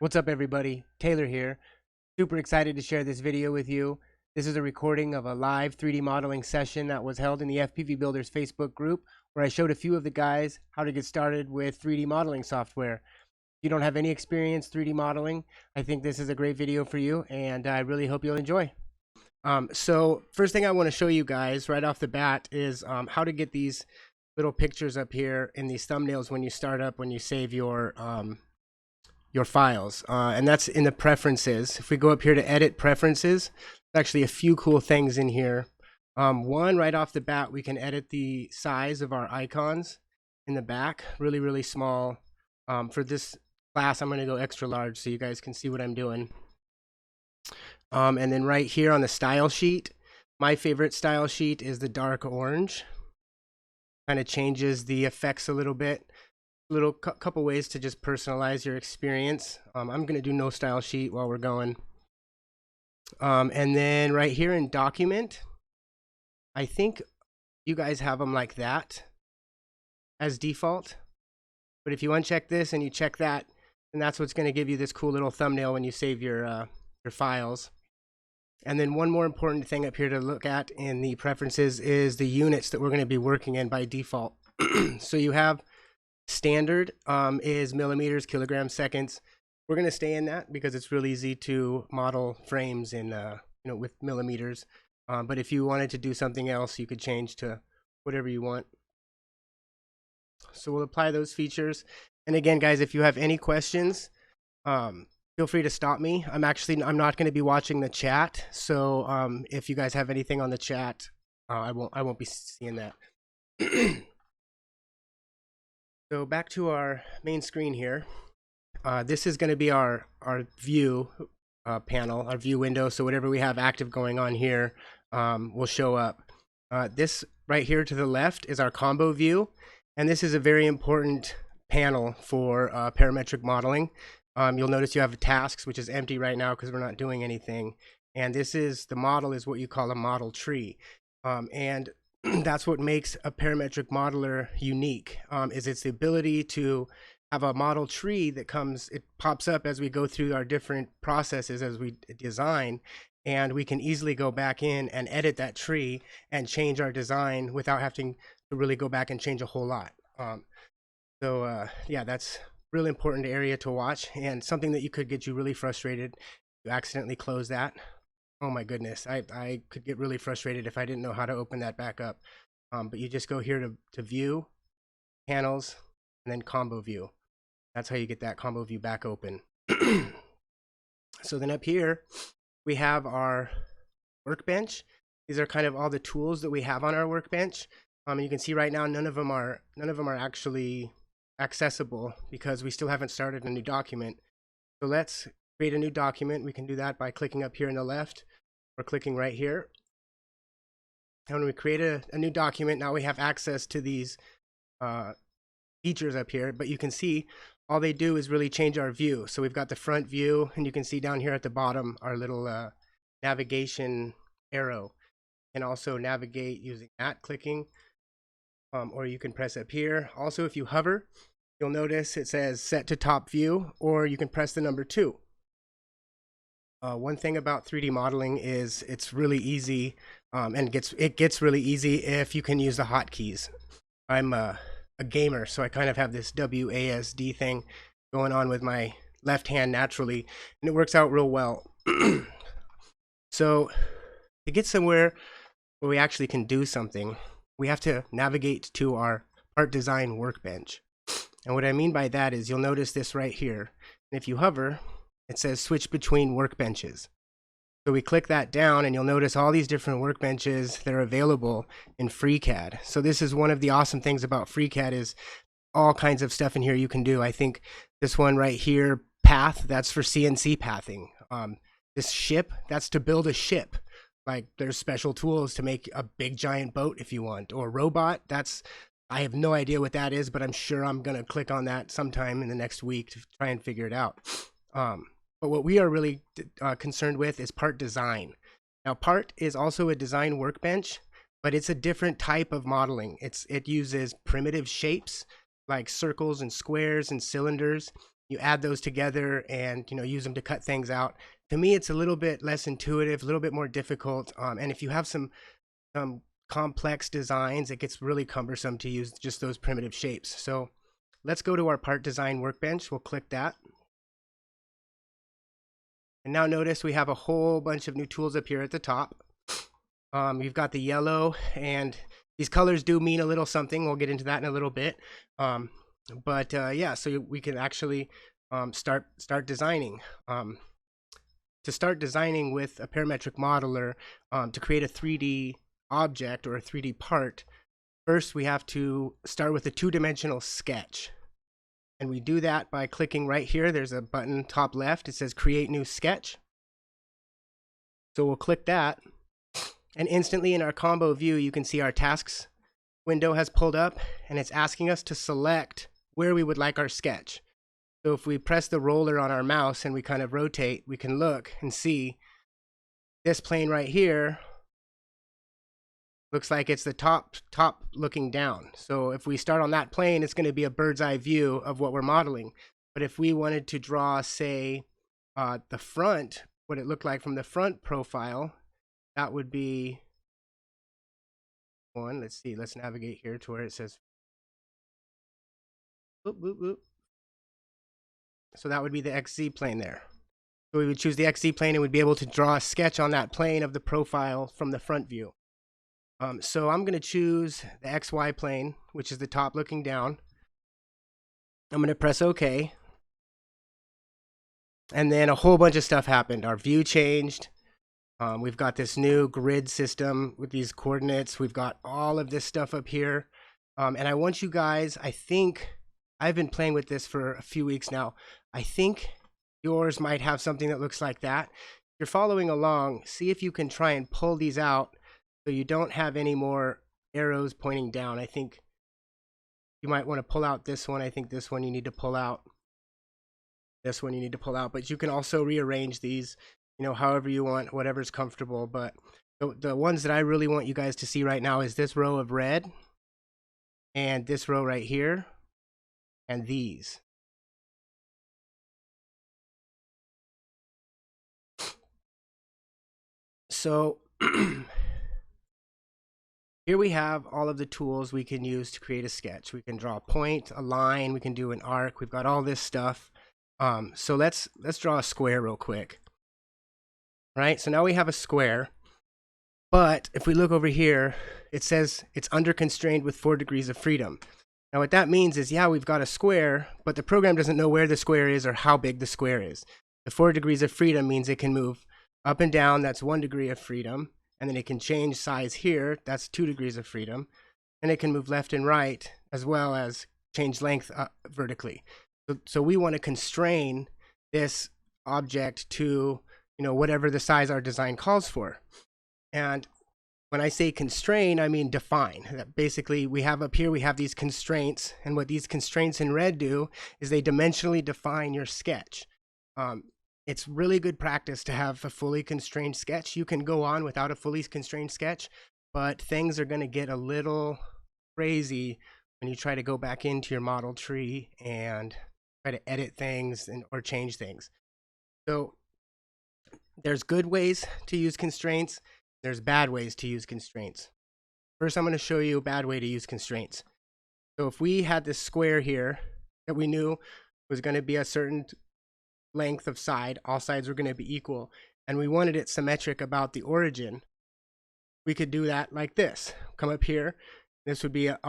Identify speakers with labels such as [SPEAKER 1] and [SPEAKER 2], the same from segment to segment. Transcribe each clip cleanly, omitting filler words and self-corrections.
[SPEAKER 1] What's up, everybody? Taylor here. Super excited to share this video with you. This is a recording of a live 3D modeling session that was held in the FPV Builders Facebook group, where I showed a few of the guys how to get started with 3D modeling software. If you don't have any experience 3D modeling, I think this is a great video for you, and I really hope you'll enjoy. So first thing I want to show you guys right off the bat is how to get these little pictures up here in these thumbnails when you start up, when you save your files, and that's in the preferences. If we go up here to edit preferences, there's actually a few cool things in here. One, right off the bat, we can edit the size of our icons in the back, really small. For this class, I'm going to go extra large so you guys can see what I'm doing. And then right here on the style sheet, my favorite style sheet is the dark orange. Kind of changes the effects a little bit. Couple ways to just personalize your experience. I'm going to do no style sheet while we're going. And then right here in document, I think you guys have them like that as default. But if you uncheck this and you check that, then that's what's going to give you this cool little thumbnail when you save your files. And then one more important thing up here to look at in the preferences is the units that we're going to be working in by default. So you have standard is millimeters, kilograms, seconds. We're going to stay in that because it's real easy to model frames in with millimeters. But if you wanted to do something else, you could change to whatever you want. So we'll apply those features. And again, guys, if you have any questions, feel free to stop me. I'm not going to be watching the chat, so if you guys have anything on the chat, I won't be seeing that. So back to our main screen here. This is going to be our view panel, our view window. So whatever we have active going on here will show up. This right here to the left is our combo view, and this is a very important panel for parametric modeling. You'll notice you have tasks, which is empty right now because we're not doing anything. And this is the model is what you call a model tree. And that's what makes a parametric modeler unique, is it's the ability to have a model tree that it pops up as we go through our different processes as we design, and we can easily go back in and edit that tree and change our design without having to really go back and change a whole lot. Yeah, that's really important area to watch, and something that could get you really frustrated. You accidentally close that. Oh my goodness, I could get really frustrated if I didn't know how to open that back up. But you just go here to view, panels, and then combo view. That's how you get that combo view back open. So then up here, we have our workbench. These are kind of all the tools that we have on our workbench. You can see right now none of them are actually accessible because we still haven't started a new document. So let's create a new document. We can do that by clicking up here on the left or clicking right here. And when we create a new document, now we have access to these features up here, but you can see all they do is really change our view. So we've got the front view, and you can see down here at the bottom our little navigation arrow. You can also navigate using that clicking, or you can press up here. Also, if you hover, you'll notice it says set to top view, or you can press the number 2. One thing about 3D modeling is it's really easy, and it gets really easy if you can use the hotkeys. I'm a gamer, so I kind of have this WASD thing going on with my left hand naturally, and it works out real well. So to get somewhere where we actually can do something, we have to navigate to our part design workbench. And what I mean by that is you'll notice this right here. And if you hover, it says switch between workbenches. So we click that down, and you'll notice all these different workbenches that are available in FreeCAD. So this is one of the awesome things about FreeCAD is all kinds of stuff in here you can do. I think this one right here, path, that's for CNC pathing. This ship, that's to build a ship. Like there's special tools to make a big giant boat if you want. Or robot, I have no idea what that is, but I'm sure I'm gonna click on that sometime in the next week to try and figure it out. But what we are really concerned with is part design. Now, part is also a design workbench, but it's a different type of modeling. It uses primitive shapes like circles and squares and cylinders, you add those together and use them to cut things out. To me, it's a little bit less intuitive, a little bit more difficult, and if you have some complex designs, it gets really cumbersome to use just those primitive shapes. So let's go to our part design workbench. We'll click that. And now notice we have a whole bunch of new tools up here at the top. You've got the yellow, and these colors do mean a little something. We'll get into that in a little bit. Yeah, so we can actually start designing. To start designing with a parametric modeler, to create a 3D object or a 3D part, first we have to start with a two-dimensional sketch. And we do that by clicking right here. There's a button top left. It says create new sketch. So we'll click that. And instantly in our combo view, you can see our tasks window has pulled up, and it's asking us to select where we would like our sketch. So if we press the roller on our mouse and we kind of rotate, we can look and see this plane right here looks like it's the top looking down. So if we start on that plane, it's going to be a bird's eye view of what we're modeling. But if we wanted to draw, say, the front, what it looked like from the front profile, that would be one. Let's see, let's navigate here to where it says boop, boop, boop. So that would be the XZ plane there. So we would choose the XZ plane and we'd be able to draw a sketch on that plane of the profile from the front view. So I'm going to choose the XY plane, which is the top looking down. I'm going to press OK. And then a whole bunch of stuff happened. Our view changed. We've got this new grid system with these coordinates. We've got all of this stuff up here. And I want you guys, I think, I've been playing with this for a few weeks now. I think yours might have something that looks like that. If you're following along, see if you can try and pull these out so you don't have any more arrows pointing down. I think you might want to pull out this one. I think this one you need to pull out. This one you need to pull out. But you can also rearrange these, however you want, whatever's comfortable. But the ones that I really want you guys to see right now is this row of red and this row right here and these. So here we have all of the tools we can use to create a sketch. We can draw a point, a line, we can do an arc. We've got all this stuff. So let's draw a square real quick. Right, so now we have a square, but if we look over here, it says it's under constrained with 4 degrees of freedom. Now what that means is, yeah, we've got a square, but the program doesn't know where the square is or how big the square is. The 4 degrees of freedom means it can move up and down, that's 1 degree of freedom, and then it can change size here, that's 2 degrees of freedom, and it can move left and right as well as change length vertically. So we want to constrain this object to whatever the size our design calls for. And when I say constrain, I mean define. That basically we have up here, we have these constraints, and what these constraints in red do is they dimensionally define your sketch. It's really good practice to have a fully constrained sketch. You can go on without a fully constrained sketch, but things are going to get a little crazy when you try to go back into your model tree and try to edit things or change things. So there's good ways to use constraints. There's bad ways to use constraints. First, I'm going to show you a bad way to use constraints. So if we had this square here that we knew was going to be a certain length of side, all sides were going to be equal, and we wanted it symmetric about the origin, we could do that like this. Come up here. This would be a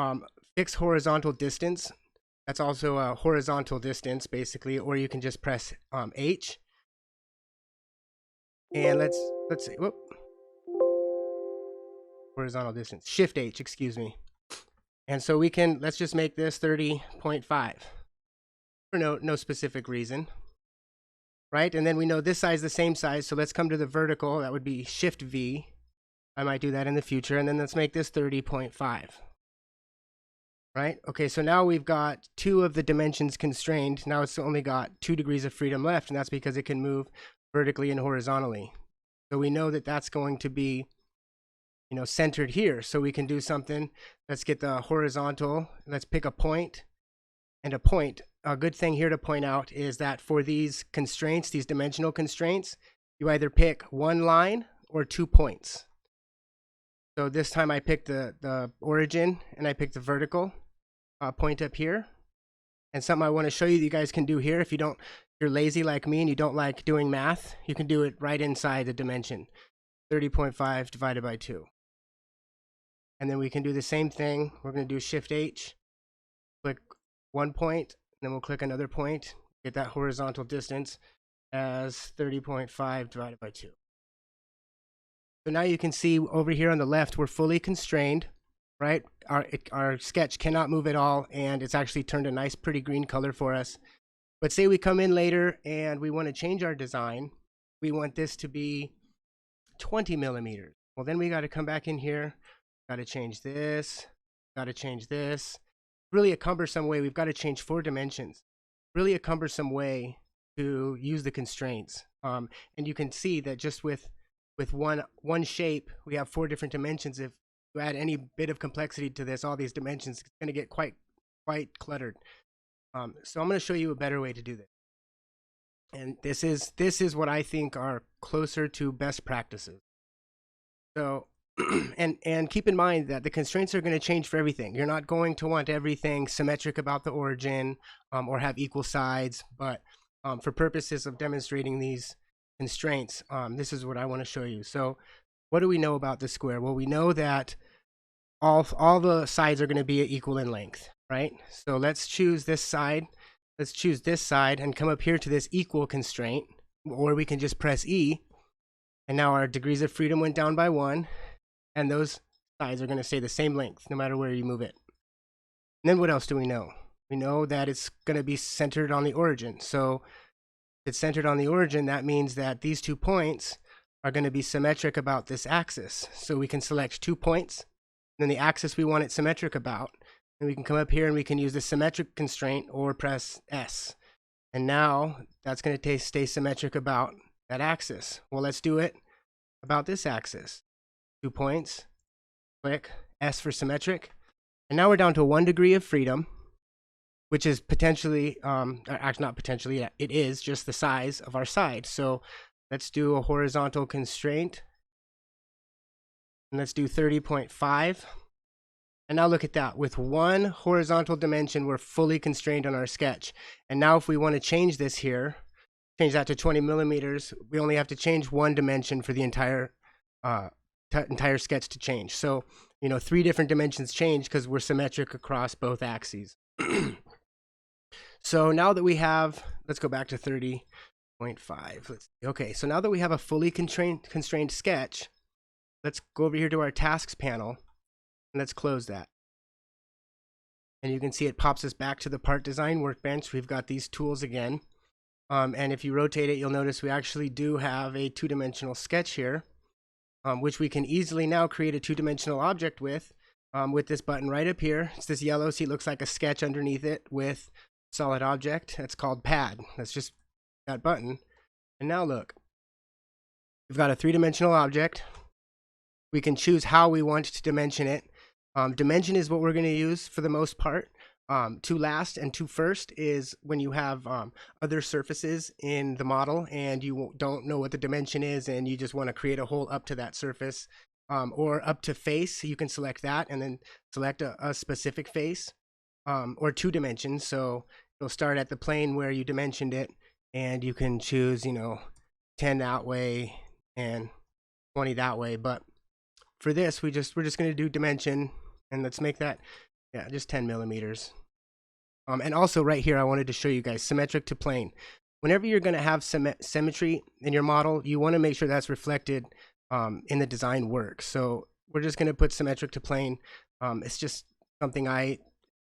[SPEAKER 1] fixed horizontal distance. That's also a horizontal distance, basically, or you can just press H. And let's see, whoop. Horizontal distance, Shift H, excuse me. And so we can, let's just make this 30.5 for no specific reason, right? And then we know this side is the same size, so let's come to the vertical. That would be Shift V. I might do that in the future. And then let's make this 30.5. Right? Okay, so now we've got 2 of the dimensions constrained. Now it's only got 2 degrees of freedom left, and that's because it can move vertically and horizontally. So we know that that's going to be, centered here. So we can do something. Let's get the horizontal. Let's pick a point and a point a good thing here to point out is that for these constraints, these dimensional constraints, you either pick one line or 2 points. So this time I picked the origin and I picked the vertical point up here. And something I want to show you that you guys can do here, if you're lazy like me and you don't like doing math, you can do it right inside the dimension. 30.5 divided by 2. And then we can do the same thing. We're going to do Shift H, click one point, then we'll click another point, get that horizontal distance as 30.5 divided by 2. So now you can see over here on the left, we're fully constrained, right? Our sketch cannot move at all, and it's actually turned a nice pretty green color for us. But say we come in later and we want to change our design. We want this to be 20 millimeters. Well, then we got to come back in here, got to change this, got to change this. Really a cumbersome way. We've got to change 4 dimensions. Really a cumbersome way to use the constraints. And you can see that just with one shape, we have 4 different dimensions. If you add any bit of complexity to this, all these dimensions, it's going to get quite cluttered. So I'm going to show you a better way to do this. And this is what I think are closer to best practices. So, and keep in mind that the constraints are going to change for everything. You're not going to want everything symmetric about the origin or have equal sides, but for purposes of demonstrating these constraints, this is what I want to show you. So what do we know about the square? Well, we know that all the sides are going to be equal in length, right? So let's choose this side. Let's choose this side and come up here to this equal constraint, or we can just press E, and now our degrees of freedom went down by 1, and those sides are going to stay the same length no matter where you move it. And then what else do we know? We know that it's going to be centered on the origin. So if it's centered on the origin, that means that these 2 points are going to be symmetric about this axis. So we can select 2 points, and then the axis we want it symmetric about. And we can come up here and we can use the symmetric constraint or press S. And now that's going to stay symmetric about that axis. Well, let's do it about this axis. 2 points, click S for symmetric. And now we're down to 1 degree of freedom, which is potentially, actually not potentially, it is just the size of our side. So let's do a horizontal constraint. And let's do 30.5. And now look at that. With 1 horizontal dimension, we're fully constrained on our sketch. And now if we want to change this here, change that to 20 millimeters, we only have to change 1 dimension for the entire sketch to change. So, 3 different dimensions change because we're symmetric across both axes. So now that we have, let's go back to 30.5. Okay, so now that we have a fully constrained sketch, let's go over here to our tasks panel. Let's close that. And you can see it pops us back to the part design workbench. We've got these tools again. And if you rotate it, you'll notice we actually do have a 2-dimensional sketch here, which we can easily now create a 2-dimensional object with this button right up here. It's this yellow, see it looks like a sketch underneath it with solid object. That's called pad. That's just that button. And now look, we've got a 3-dimensional object. We can choose how we want to dimension it. Dimension is what we're going to use for the most part. To last and to first is when you have other surfaces in the model and you don't know what the dimension is and you just want to create a hole up to that surface, or up to face. You can select that and then select a specific face, or 2 dimensions. So you'll start at the plane where you dimensioned it and you can choose 10 that way and 20 that way. But for this, we're just going to do dimension. And let's make that, just 10 millimeters. And also right here, I wanted to show you guys symmetric to plane. Whenever you're going to have symmetry in your model, you want to make sure that's reflected in the design work. So we're just going to put symmetric to plane. It's just something I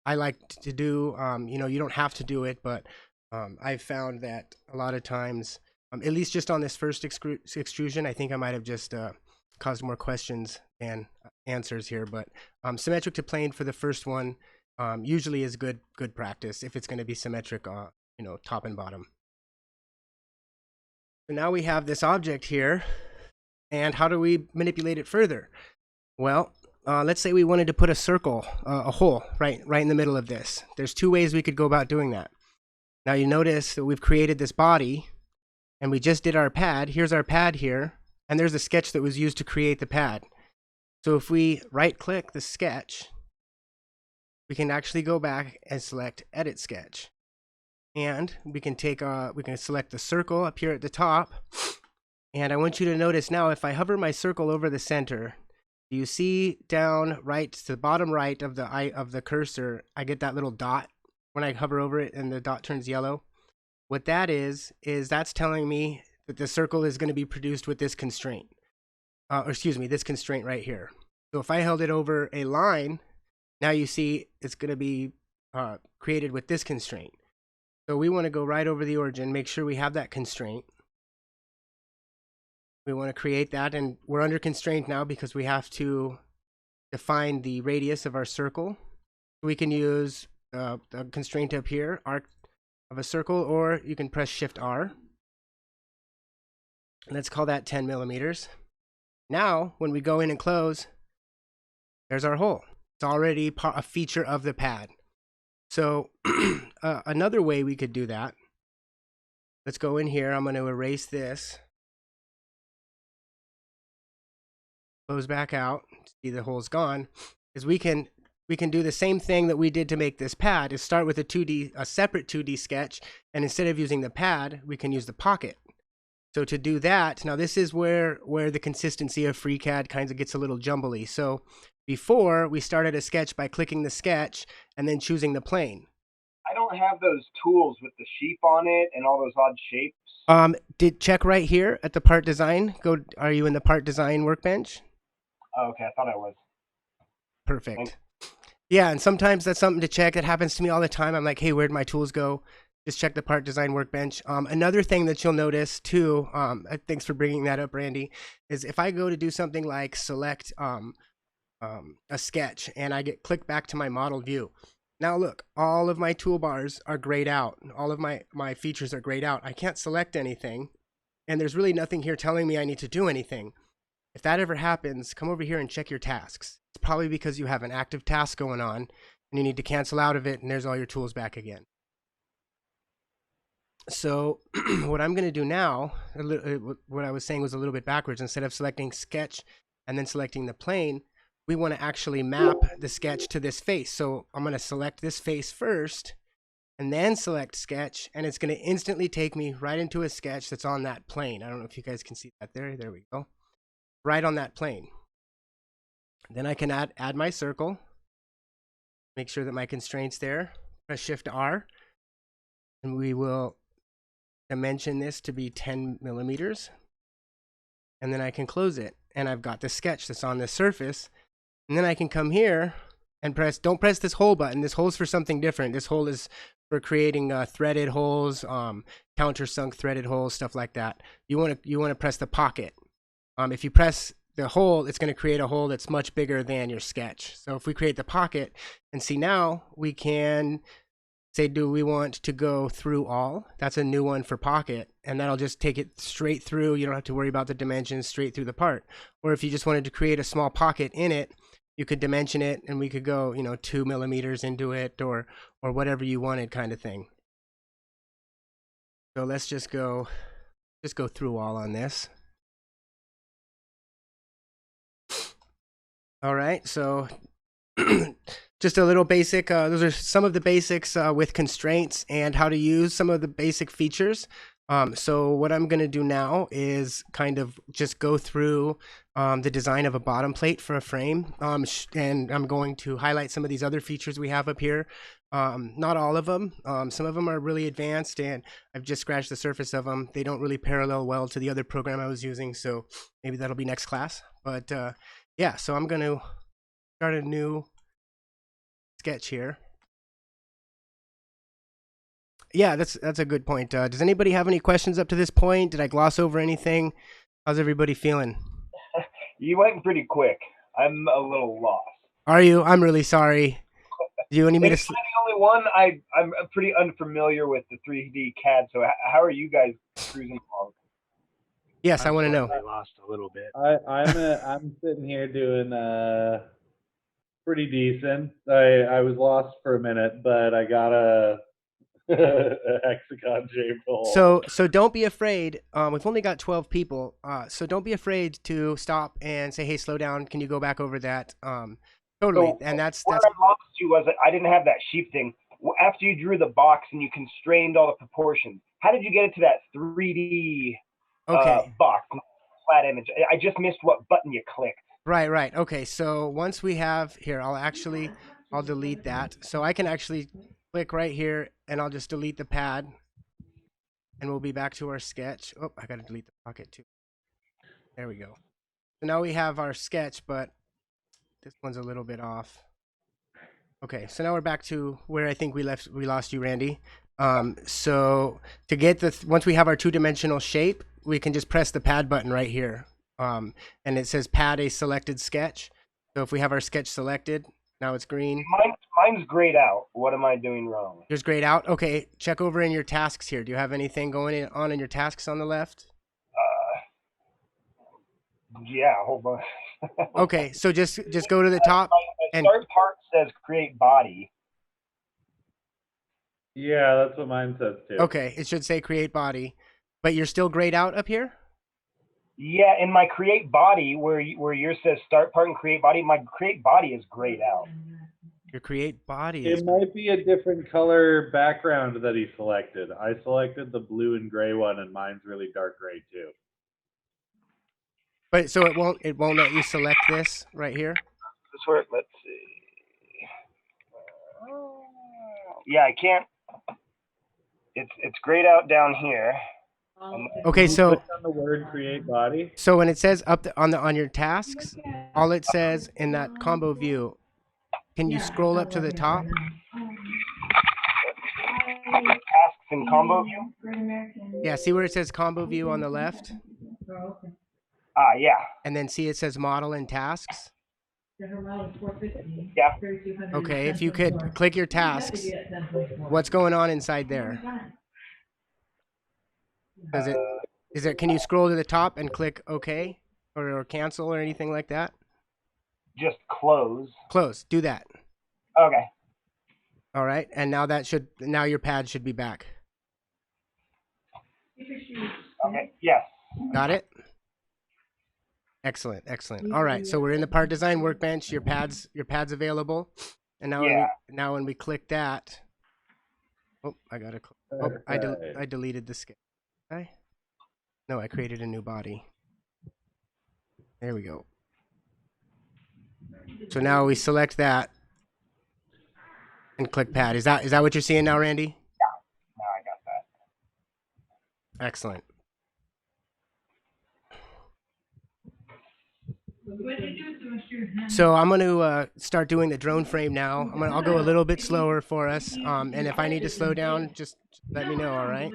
[SPEAKER 1] like to do. You don't have to do it, but I've found that a lot of times, at least just on this first extrusion, I think I might have just caused more questions than answers here, but symmetric to plane for the first one usually is good practice if it's going to be symmetric, top and bottom. So now we have this object here, and how do we manipulate it further? Well, let's say we wanted to put a circle, a hole right in the middle of this. There's 2 ways we could go about doing that. Now you notice that we've created this body, and we just did our pad. Here's our pad here, and there's a sketch that was used to create the pad. So if we right-click the sketch, we can actually go back and select Edit Sketch. And we can select the circle up here at the top. And I want you to notice now, if I hover my circle over the center, do you see down right to the bottom right of the cursor, I get that little dot when I hover over it and the dot turns yellow? What that is that's telling me that the circle is going to be produced with this constraint. This constraint right here. So if I held it over a line, now you see it's going to be created with this constraint. So we want to go right over the origin, make sure we have that constraint. We want to create that, and we're under constraint now because we have to define the radius of our circle. We can use the constraint up here, arc of a circle, or you can press Shift R. Let's call that 10 millimeters. Now, when we go in and close, there's our hole. It's already a feature of the pad. So another way we could do that, let's go in here. I'm going to erase this. Close back out. See the hole's gone. Is we can do the same thing that we did to make this pad. Is start with a separate 2D sketch, and instead of using the pad, we can use the pocket. So to do that, now this is where the consistency of FreeCAD kind of gets a little jumbly. So before, we started a sketch by clicking the sketch and then choosing the plane.
[SPEAKER 2] I don't have those tools with the sheep on it and all those odd shapes.
[SPEAKER 1] Check right here at the part design. Are you in the part design workbench?
[SPEAKER 2] Oh, okay, I thought I was.
[SPEAKER 1] Perfect.
[SPEAKER 2] Thanks.
[SPEAKER 1] Yeah, and sometimes that's something to check. That happens to me all the time. I'm like, hey, where'd my tools go? Just check the part design workbench. Another thing that you'll notice too, thanks for bringing that up, Randy, is if I go to do something like select a sketch and I click back to my model view. Now look, all of my toolbars are grayed out. All of my features are grayed out. I can't select anything, and there's really nothing here telling me I need to do anything. If that ever happens, come over here and check your tasks. It's probably because you have an active task going on and you need to cancel out of it, and there's all your tools back again. So what I'm going to do now, what I was saying was a little bit backwards. Instead of selecting sketch and then selecting the plane, we want to actually map the sketch to this face. So I'm going to select this face first and then select sketch, and it's going to instantly take me right into a sketch that's on that plane. I don't know if you guys can see that there. There we go. Right on that plane. Then I can add my circle, make sure that my constraint's there, press Shift R, and we will dimension this to be 10 millimeters. And then I can close it, and I've got the sketch that's on the surface. And then I can come here and don't press this hole button. This hole's for something different. This hole is for creating threaded holes, countersunk threaded holes, stuff like that. You want to press the pocket. If you press the hole, it's going to create a hole that's much bigger than your sketch. So if we create the pocket, and see now we can say, do we want to go through all? That's a new one for pocket, and that'll just take it straight through. You don't have to worry about the dimensions, straight through the part. Or if you just wanted to create a small pocket in it, you could dimension it, and we could go 2 millimeters into it, or whatever you wanted, kind of thing. So let's just go through all on this. All right, so just a little basic. Those are some of the basics with constraints and how to use some of the basic features. So what I'm going to do now is kind of just go through the design of a bottom plate for a frame. And I'm going to highlight some of these other features we have up here. Not all of them. Some of them are really advanced, and I've just scratched the surface of them. They don't really parallel well to the other program I was using, so maybe that'll be next class. But yeah, so I'm going to start a new sketch here. Yeah, that's a good point. Does anybody have any questions up to this point? Did I gloss over anything? How's everybody feeling?
[SPEAKER 2] You went pretty quick. I'm a little lost.
[SPEAKER 1] Are you? I'm really sorry. Do you need me to?
[SPEAKER 2] I'm the only one. I'm pretty unfamiliar with the 3D CAD. So how are you guys cruising along?
[SPEAKER 1] Yes, I want to know.
[SPEAKER 3] I lost a little bit.
[SPEAKER 4] I'm sitting here doing pretty decent. I was lost for a minute, but I got A hexagon shaped hole.
[SPEAKER 1] So don't be afraid. We've only got 12 people, so don't be afraid to stop and say, "Hey, slow down. Can you go back over that?" Totally,
[SPEAKER 2] So
[SPEAKER 1] and that's
[SPEAKER 2] where I lost you was that I didn't have that sheep thing. After you drew the box and you constrained all the proportions, how did you get it to that 3D
[SPEAKER 1] okay.
[SPEAKER 2] box, flat image? I just missed what button you clicked.
[SPEAKER 1] Right. Okay. So once we have here, I'll delete that. So I can actually click right here, and I'll just delete the pad, and we'll be back to our sketch. Oh, I gotta delete the pocket too. There we go. So now we have our sketch, but this one's a little bit off. Okay, so now we're back to where I think we lost you, Randy. So to get once we have our two-dimensional shape, we can just press the pad button right here. And it says pad a selected sketch. So if we have our sketch selected, now it's green.
[SPEAKER 2] Mine's grayed out. What am I doing wrong?
[SPEAKER 1] Yours grayed out? Okay, check over in your tasks here. Do you have anything going on in your tasks on the left?
[SPEAKER 2] Yeah, hold on.
[SPEAKER 1] Okay, so just go to the top.
[SPEAKER 2] The start part says create body.
[SPEAKER 4] Yeah, that's what mine says too.
[SPEAKER 1] Okay, it should say create body, but you're still grayed out up here?
[SPEAKER 2] Yeah, in my create body, where yours says start part and create body, my create body is grayed out.
[SPEAKER 1] Your create body
[SPEAKER 4] It might be a different color background that he selected. I selected the blue and gray one, and mine's really dark gray too.
[SPEAKER 1] But so it won't let you select this right here?
[SPEAKER 2] This work, let's see. Yeah, I can't. It's grayed out down here.
[SPEAKER 1] Okay, so
[SPEAKER 4] click on the word create body.
[SPEAKER 1] So when it says up on your tasks, all it says in that combo view, can you scroll up to the top?
[SPEAKER 2] Tasks in combo view?
[SPEAKER 1] Yeah, see where it says combo view on the left?
[SPEAKER 2] Yeah.
[SPEAKER 1] And then see it says model and tasks?
[SPEAKER 2] Yeah.
[SPEAKER 1] Okay, if you could click your tasks, what's going on inside there? Can you scroll to the top and click OK or cancel or anything like that?
[SPEAKER 2] Just close.
[SPEAKER 1] Close, do that.
[SPEAKER 2] Okay.
[SPEAKER 1] All right, and now your pad should be back.
[SPEAKER 2] Okay, yes.
[SPEAKER 1] Got it? Excellent. All right, so we're in the part design workbench. Your pad's available, and now when we click that, I deleted the sketch. Okay. No, I created a new body. There we go. So now we select that and click pad. Is that what you're seeing now, Randy?
[SPEAKER 2] Yeah. Now I got that.
[SPEAKER 1] Excellent. So I'm going to start doing the drone frame now. I'll go a little bit slower for us, and if I need to slow down, just let me know. All right.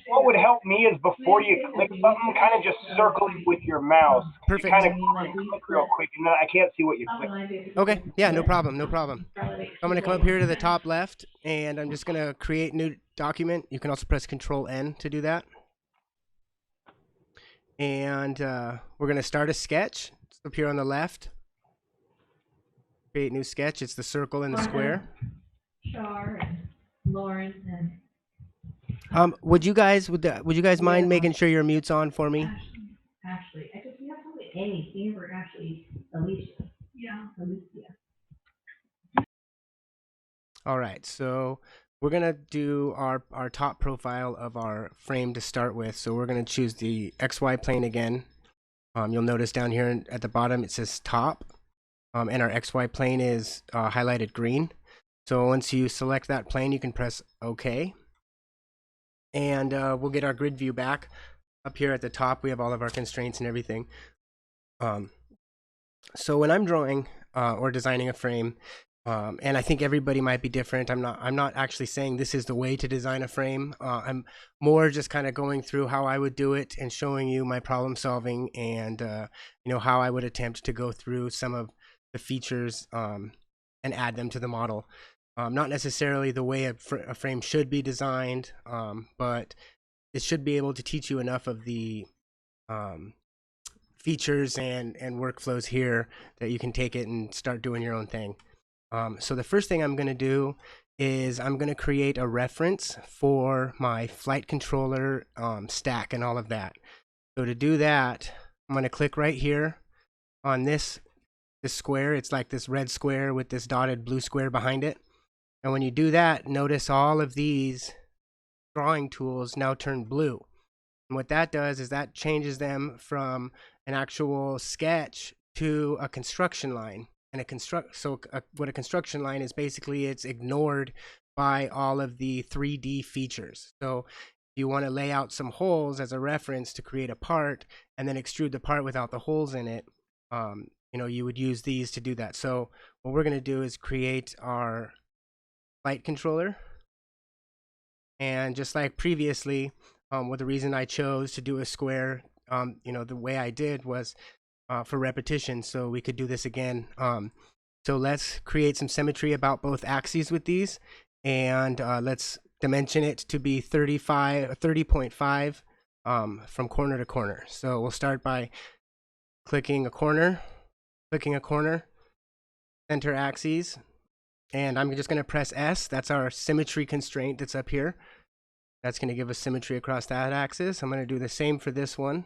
[SPEAKER 2] What would help me is before you click something, kind of just circle it with your mouse.
[SPEAKER 1] Perfect.
[SPEAKER 2] You kind of click real quick, and then I can't see what you click.
[SPEAKER 1] Okay. Yeah. No problem. I'm going to come up here to the top left, and I'm just going to create new document. You can also press Control N to do that. And we're going to start a sketch. It's up here on the left. Create new sketch. It's the circle and the square.
[SPEAKER 3] Char and Lawrence and
[SPEAKER 1] would you guys mind making sure your mute's on for me?
[SPEAKER 3] Ashley. I just, we have something A. We never actually Alicia. Yeah. Alicia.
[SPEAKER 1] All right, so we're gonna do our top profile of our frame to start with. So we're gonna choose the XY plane again. You'll notice down here at the bottom it says top, and our XY plane is highlighted green. So once you select that plane, you can press OK. And we'll get our grid view back. Up here at the top, we have all of our constraints and everything. So when I'm drawing or designing a frame, and I think everybody might be different. I'm not actually saying this is the way to design a frame. I'm more just kind of going through how I would do it and showing you my problem solving and how I would attempt to go through some of the features and add them to the model. Not necessarily the way a frame should be designed, but it should be able to teach you enough of the features and workflows here that you can take it and start doing your own thing. So the first thing I'm going to do is I'm going to create a reference for my flight controller stack and all of that. So to do that, I'm going to click right here on this square. It's like this red square with this dotted blue square behind it. And when you do that, notice all of these drawing tools now turn blue. And what that does is that changes them from an actual sketch to a construction line. And what a construction line is, basically it's ignored by all of the 3D features. So if you want to lay out some holes as a reference to create a part and then extrude the part without the holes in it, you would use these to do that. So what we're going to do is create our flight controller. And just like previously, the reason I chose to do a square, the way I did was for repetition, so we could do this again. So let's create some symmetry about both axes with these, and let's dimension it to be 30.5 from corner to corner. So we'll start by clicking a corner, center axes, and I'm just going to press S. That's our symmetry constraint that's up here. That's going to give us symmetry across that axis. I'm going to do the same for this one.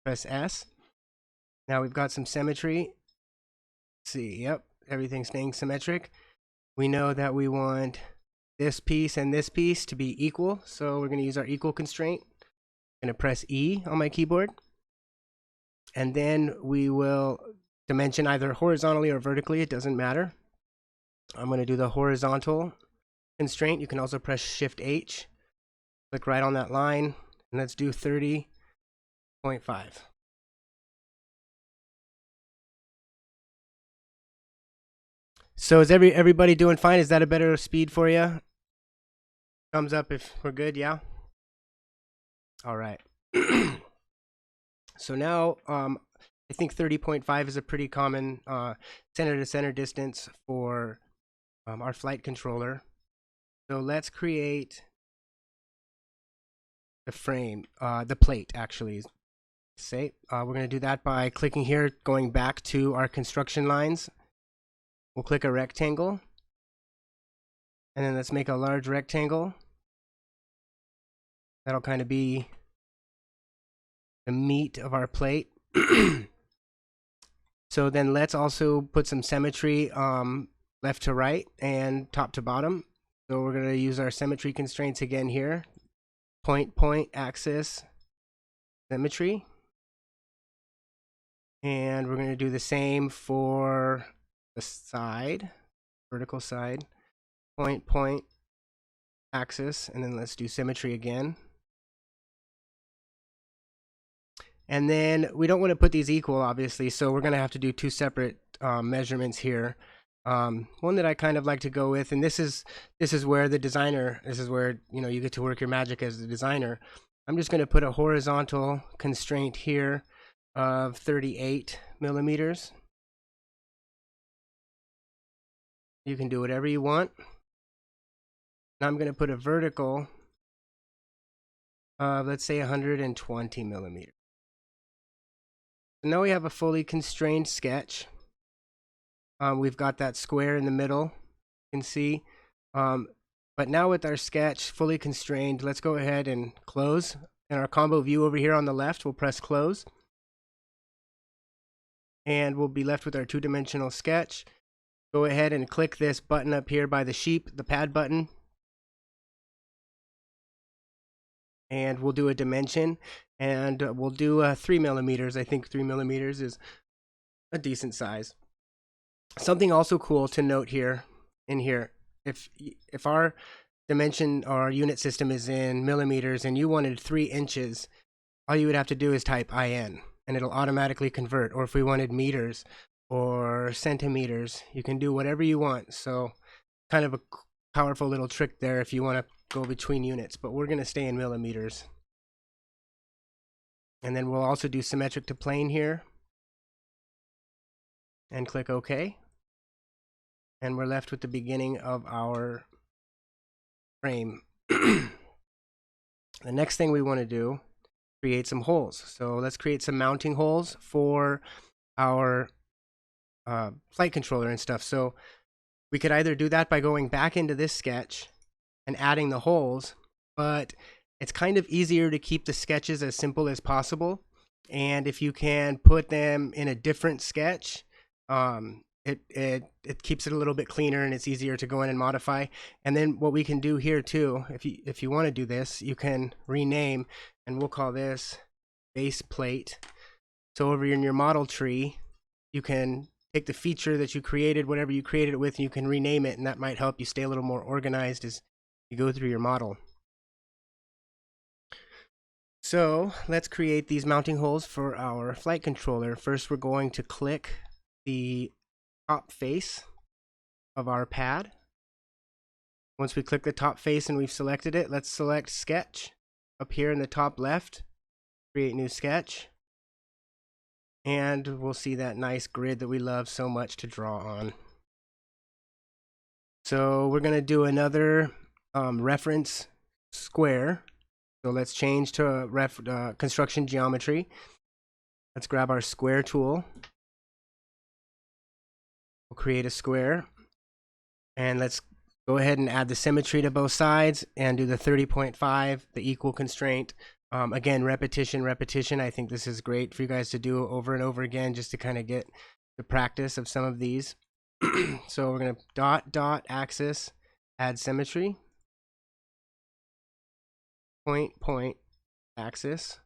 [SPEAKER 1] Press S. Now we've got some symmetry. Let's see, yep, everything's staying symmetric. We know that we want this piece and this piece to be equal, so we're going to use our equal constraint. I'm going to press E on my keyboard. And then we will dimension either horizontally or vertically, it doesn't matter. I'm going to do the horizontal constraint. You can also press Shift H, click right on that line, and let's do 30.5. So is everybody doing fine? Is that a better speed for you? Thumbs up if we're good, yeah? All right. So now I think 30.5 is a pretty common center to center distance for our flight controller. So let's create the frame, the plate actually. We're going to do that by clicking here, going back to our construction lines. We'll click a rectangle, and then let's make a large rectangle. That'll kind of be the meat of our plate. So then let's also put some symmetry left to right and top to bottom. So we're going to use our symmetry constraints again here. Point, axis, symmetry. And we're going to do the same for the side, vertical side. Point, axis, and then let's do symmetry again. And then we don't want to put these equal, obviously, so we're going to have to do two separate measurements here. One that I kind of like to go with, and this is where the designer, this is where you get to work your magic as the designer. I'm just going to put a horizontal constraint here of 38 millimeters. You can do whatever you want. Now I'm going to put a vertical of, let's say, 120 millimeters. So now we have a fully constrained sketch. We've got that square in the middle, you can see. But now with our sketch fully constrained, let's go ahead and close. And our combo view over here on the left, we'll press close. And we'll be left with our two-dimensional sketch. Go ahead and click this button up here by the sheep, the pad button. And we'll do a dimension, and we'll do 3 millimeters. I think 3 millimeters is a decent size. Something also cool to note here, if our dimension or our unit system is in millimeters and you wanted 3 inches, all you would have to do is type IN, and it'll automatically convert. Or if we wanted meters or centimeters, you can do whatever you want. So kind of a powerful little trick there if you want to go between units, but we're going to stay in millimeters. And then we'll also do Symmetric To Plane here and click OK. And we're left with the beginning of our frame. The next thing we want to do, create some holes. So let's create some mounting holes for our flight controller and stuff. So we could either do that by going back into this sketch and adding the holes, but it's kind of easier to keep the sketches as simple as possible. And if you can put them in a different sketch, it keeps it a little bit cleaner and it's easier to go in and modify. And then what we can do here too, if you want to do this, you can rename, and we'll call this base plate. So over in your model tree, you can take the feature that you created, whatever you created it with, and you can rename it, and that might help you stay a little more organized as you go through your model. So let's create these mounting holes for our flight controller. First, we're going to click the top face of our pad. Once we click the top face and we've selected it, let's select sketch up here in the top left, create new sketch, and we'll see that nice grid that we love so much to draw on. So we're going to do another reference square. So let's change to construction geometry. Let's grab our square tool. We'll create a square, and let's go ahead and add the symmetry to both sides and do the 30.5, the equal constraint. Again, repetition. I think this is great for you guys to do over and over again, just to kind of get the practice of some of these. So we're going to dot axis, add symmetry, point axis,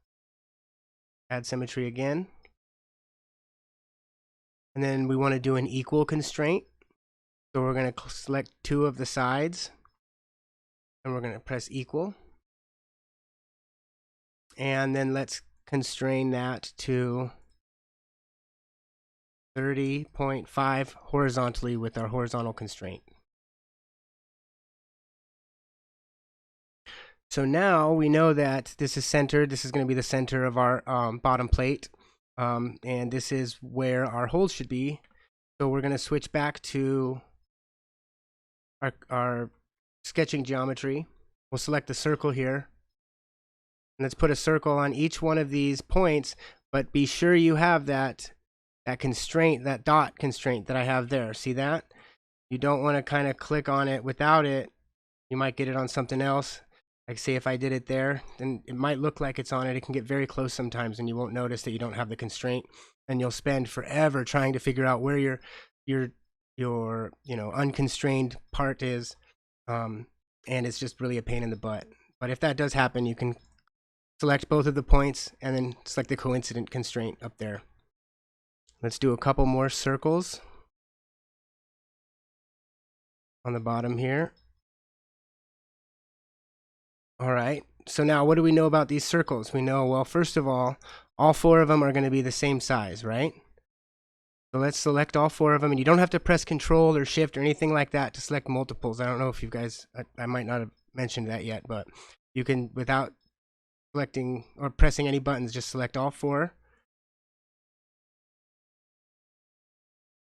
[SPEAKER 1] add symmetry again. And then we want to do an equal constraint. So we're going to select two of the sides, and we're going to press equal. And then let's constrain that to 30.5 horizontally with our horizontal constraint. So now we know that this is centered. This is going to be the center of our bottom plate. And this is where our holes should be. So we're going to switch back to our sketching geometry. We'll select the circle here. And let's put a circle on each one of these points, but be sure you have that constraint, that dot constraint that I have there. See that? You don't want to kind of click on it without it. You might get it on something else. Like say if I did it there, then it might look like it's on it. It can get very close sometimes and you won't notice that you don't have the constraint, and you'll spend forever trying to figure out where your unconstrained part is. And it's just really a pain in the butt. But if that does happen, you can select both of the points and then select the coincident constraint up there. Let's do a couple more circles on the bottom here. All right, so now what do we know about these circles? We know, well, first of all four of them are going to be the same size, right? So let's select all four of them, and you don't have to press Control or Shift or anything like that to select multiples. I don't know if you guys, I might not have mentioned that yet, but you can, without selecting or pressing any buttons, just select all four.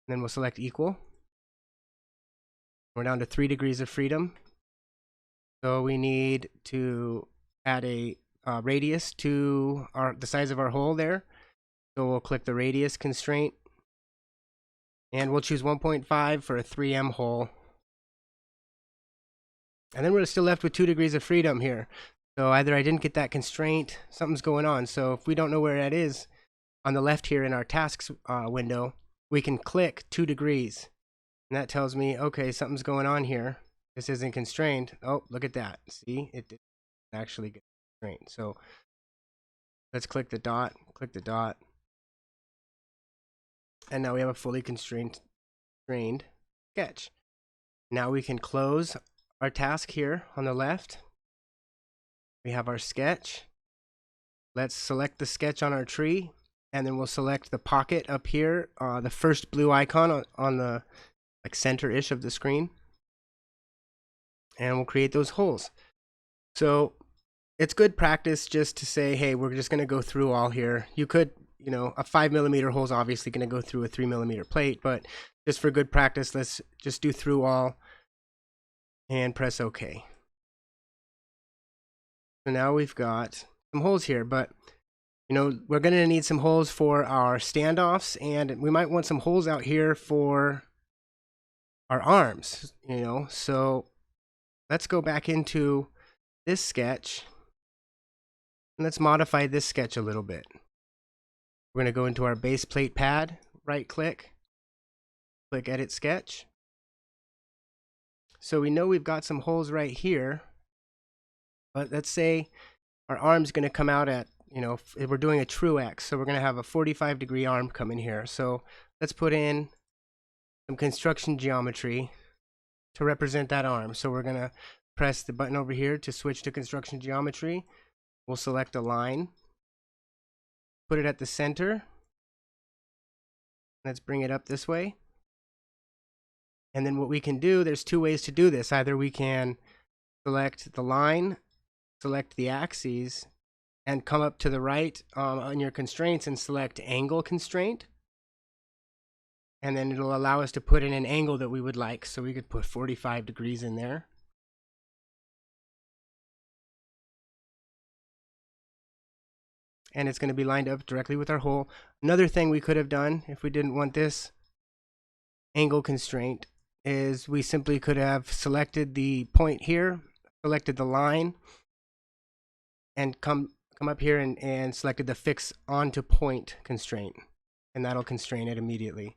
[SPEAKER 1] And then we'll select equal. We're down to 3 degrees of freedom. So we need to add a radius to the size of our hole there. So we'll click the radius constraint, and we'll choose 1.5 for a 3M hole. And then we're still left with 2 degrees of freedom here. So either I didn't get that constraint, something's going on. So if we don't know where that is, on the left here in our tasks window, we can click 2 degrees. And that tells me, okay, something's going on here. This isn't constrained. Oh, look at that. See, it didn't actually get constrained. So let's click the dot, and now we have a fully constrained sketch. Now we can close our task here on the left. We have our sketch. Let's select the sketch on our tree, and then we'll select the pocket up here, the first blue icon on the center-ish of the screen. And we'll create those holes. So it's good practice just to say, hey, we're just going to go through all here. You could, a 5mm hole is obviously going to go through a 3mm plate, but just for good practice, let's just do through all and press OK. So now we've got some holes here, but You know, we're going to need some holes for our standoffs, and we might want some holes out here for our arms, you know. So let's go back into this sketch and let's modify this sketch a little bit. We're going to go into our base plate pad, right click, click edit sketch. So we know we've got some holes right here, but let's say our arm's going to come out at, you know, if we're doing a true X, so we're going to have a 45-degree arm come in here. So let's put in some construction geometry to represent that arm. So we're going to press the button over here to switch to construction geometry. We'll select a line, put it at the center. Let's bring it up this way. And then what we can do, there's two ways to do this. Either we can select the line, select the axes, and come up to the right on your constraints and select angle constraint. And then it'll allow us to put in an angle that we would like. So we could put 45 degrees in there. And it's going to be lined up directly with our hole. Another thing we could have done if we didn't want this angle constraint is we simply could have selected the point here, selected the line, and come up here and selected the fix onto point constraint, and that'll constrain it immediately.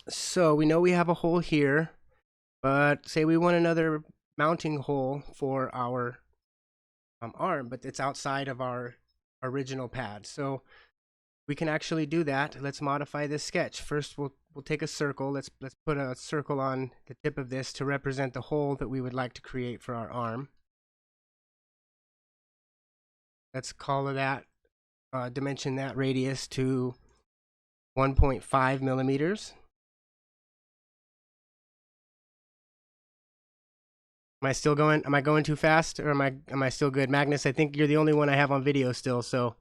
[SPEAKER 1] So we know we have a hole here, but say we want another mounting hole for our arm, but it's outside of our original pad. So we can actually do that. Let's modify this sketch. First, we'll take a circle. Let's put a circle on the tip of this to represent the hole that we would like to create for our arm. Let's call that, dimension that radius to 1.5 millimeters. Am I still going? Am I going too fast, or am I still good? Magnus, I think you're the only one I have on video still. So.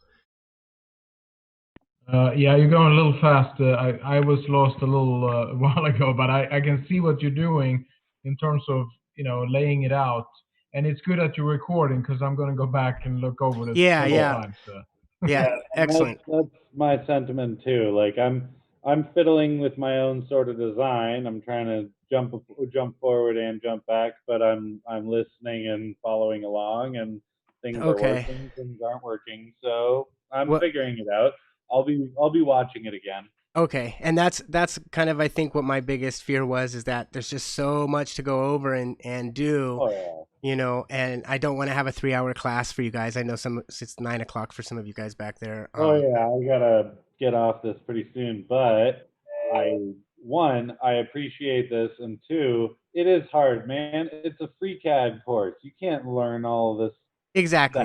[SPEAKER 5] Yeah, you're going a little fast. I was lost a little while ago, but I can see what you're doing in terms of, you know, laying it out. And it's good that you're recording because I'm going to go back and look over this several times.
[SPEAKER 1] Yeah, excellent.
[SPEAKER 4] That's my sentiment too. Like I'm fiddling with my own sort of design. I'm trying to jump forward and jump back, but I'm listening and following along, and things are working, things aren't working. So I'm figuring it out. I'll be watching it again.
[SPEAKER 1] Okay, and that's kind of, I think, what my biggest fear was, is that there's just so much to go over and do.
[SPEAKER 4] Oh, yeah.
[SPEAKER 1] You know, and I don't want to have a 3-hour class for you guys. I know it's 9 o'clock for some of you guys back there.
[SPEAKER 4] Oh yeah, I gotta get off this pretty soon. But I appreciate this, and two, it is hard, man. It's a FreeCAD course. You can't learn all this.
[SPEAKER 1] Exactly.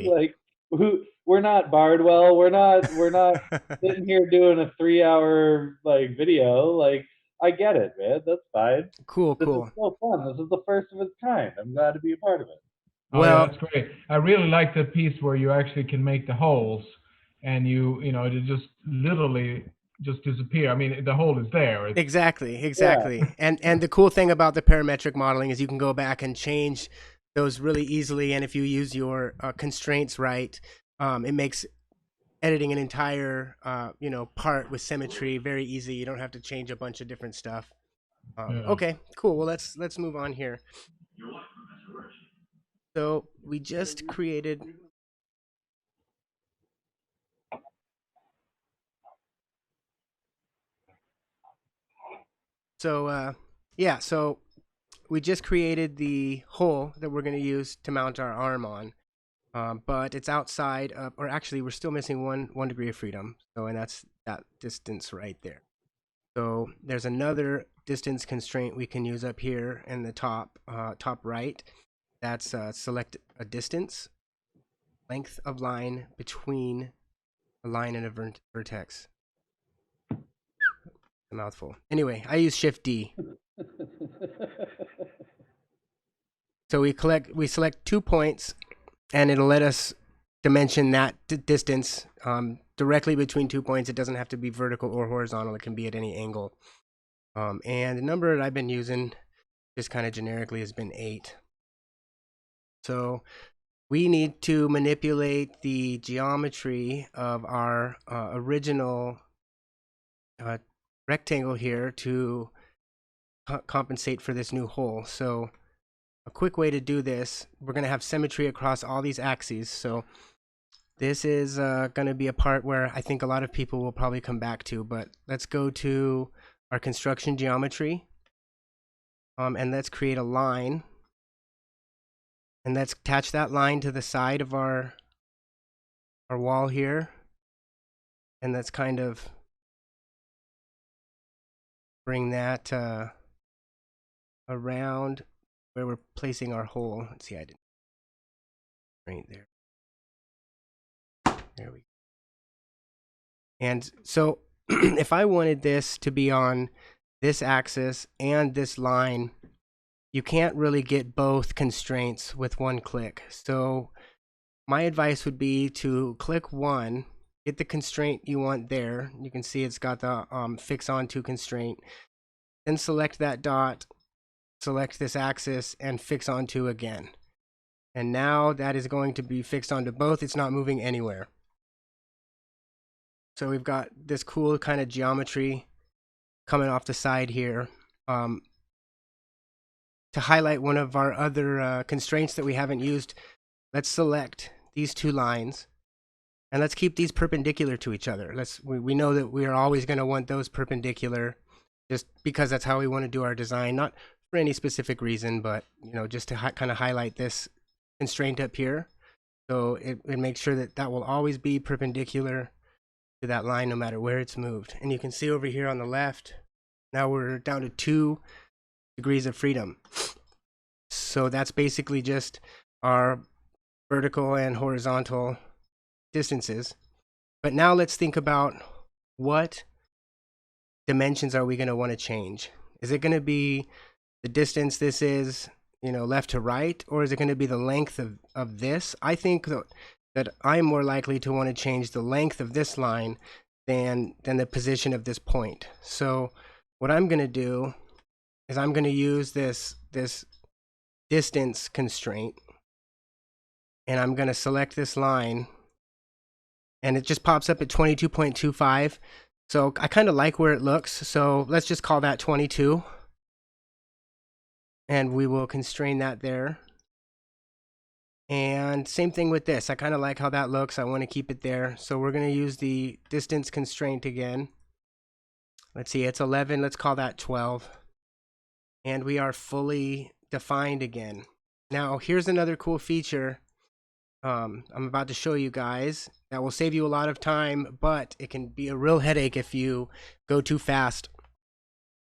[SPEAKER 4] Like, we're not Bardwell. We're not sitting here doing a 3-hour like video. Like, I get it, man. That's fine.
[SPEAKER 1] Cool.
[SPEAKER 4] This is so fun. This is the first of its kind. I'm glad to be a part of it.
[SPEAKER 5] Oh, well, yeah, that's great. I really like the piece where you actually can make the holes, and you know, it just literally just disappear. I mean, the hole is there.
[SPEAKER 1] Exactly. Yeah. And the cool thing about the parametric modeling is you can go back and change those really easily, and if you use your constraints right, it makes editing an entire you know, part with symmetry very easy. You don't have to change a bunch of different stuff. Okay, cool. Well, let's move on here. So we just created. So yeah, so we just created the hole that we're going to use to mount our arm on. But it's outside of, or actually we're still missing one degree of freedom. So, and that's that distance right there. So there's another distance constraint we can use up here in the top right. That's select a distance, length of line between a line and a vertex. A mouthful. Anyway, I use Shift D. So we select 2 points, and it'll let us dimension that distance directly between 2 points. It doesn't have to be vertical or horizontal. It can be at any angle. And the number that I've been using just kind of generically has been 8. So we need to manipulate the geometry of our original rectangle here to compensate for this new hole. So a quick way to do this, we're going to have symmetry across all these axes. So this is going to be a part where I think a lot of people will probably come back to, but let's go to our construction geometry, and let's create a line, and let's attach that line to the side of our wall here, and let's kind of bring that around where we're placing our hole. Let's see, I didn't right there. There we go. And so if I wanted this to be on this axis and this line, you can't really get both constraints with one click. So my advice would be to click one, get the constraint you want there. You can see it's got the fix onto constraint. Then select that dot, select this axis, and fix onto again. And now that is going to be fixed onto both. It's not moving anywhere. So we've got this cool kind of geometry coming off the side here. To highlight one of our other constraints that we haven't used, let's select these two lines, and let's keep these perpendicular to each other. We know that we are always going to want those perpendicular, just because that's how we want to do our design, not for any specific reason, but just to kind of highlight this constraint up here. So it makes sure that that will always be perpendicular to that line no matter where it's moved. And you can see over here on the left, now we're down to 2 degrees of freedom. So that's basically just our vertical and horizontal distances. But now let's think about what dimensions are we going to want to change. Is it going to be the distance this is, left to right, or is it going to be the length of this? I think that I'm more likely to want to change the length of this line than the position of this point. So what I'm going to do is I'm going to use this distance constraint, and I'm going to select this line, and it just pops up at 22.25. So I kind of like where it looks, so let's just call that 22, and we will constrain that there. And same thing with this. I kind of like how that looks. I want to keep it there. So we're going to use the distance constraint again. Let's see, it's 11. Let's call that 12. And we are fully defined again. Now, here's another cool feature I'm about to show you guys that will save you a lot of time, but it can be a real headache if you go too fast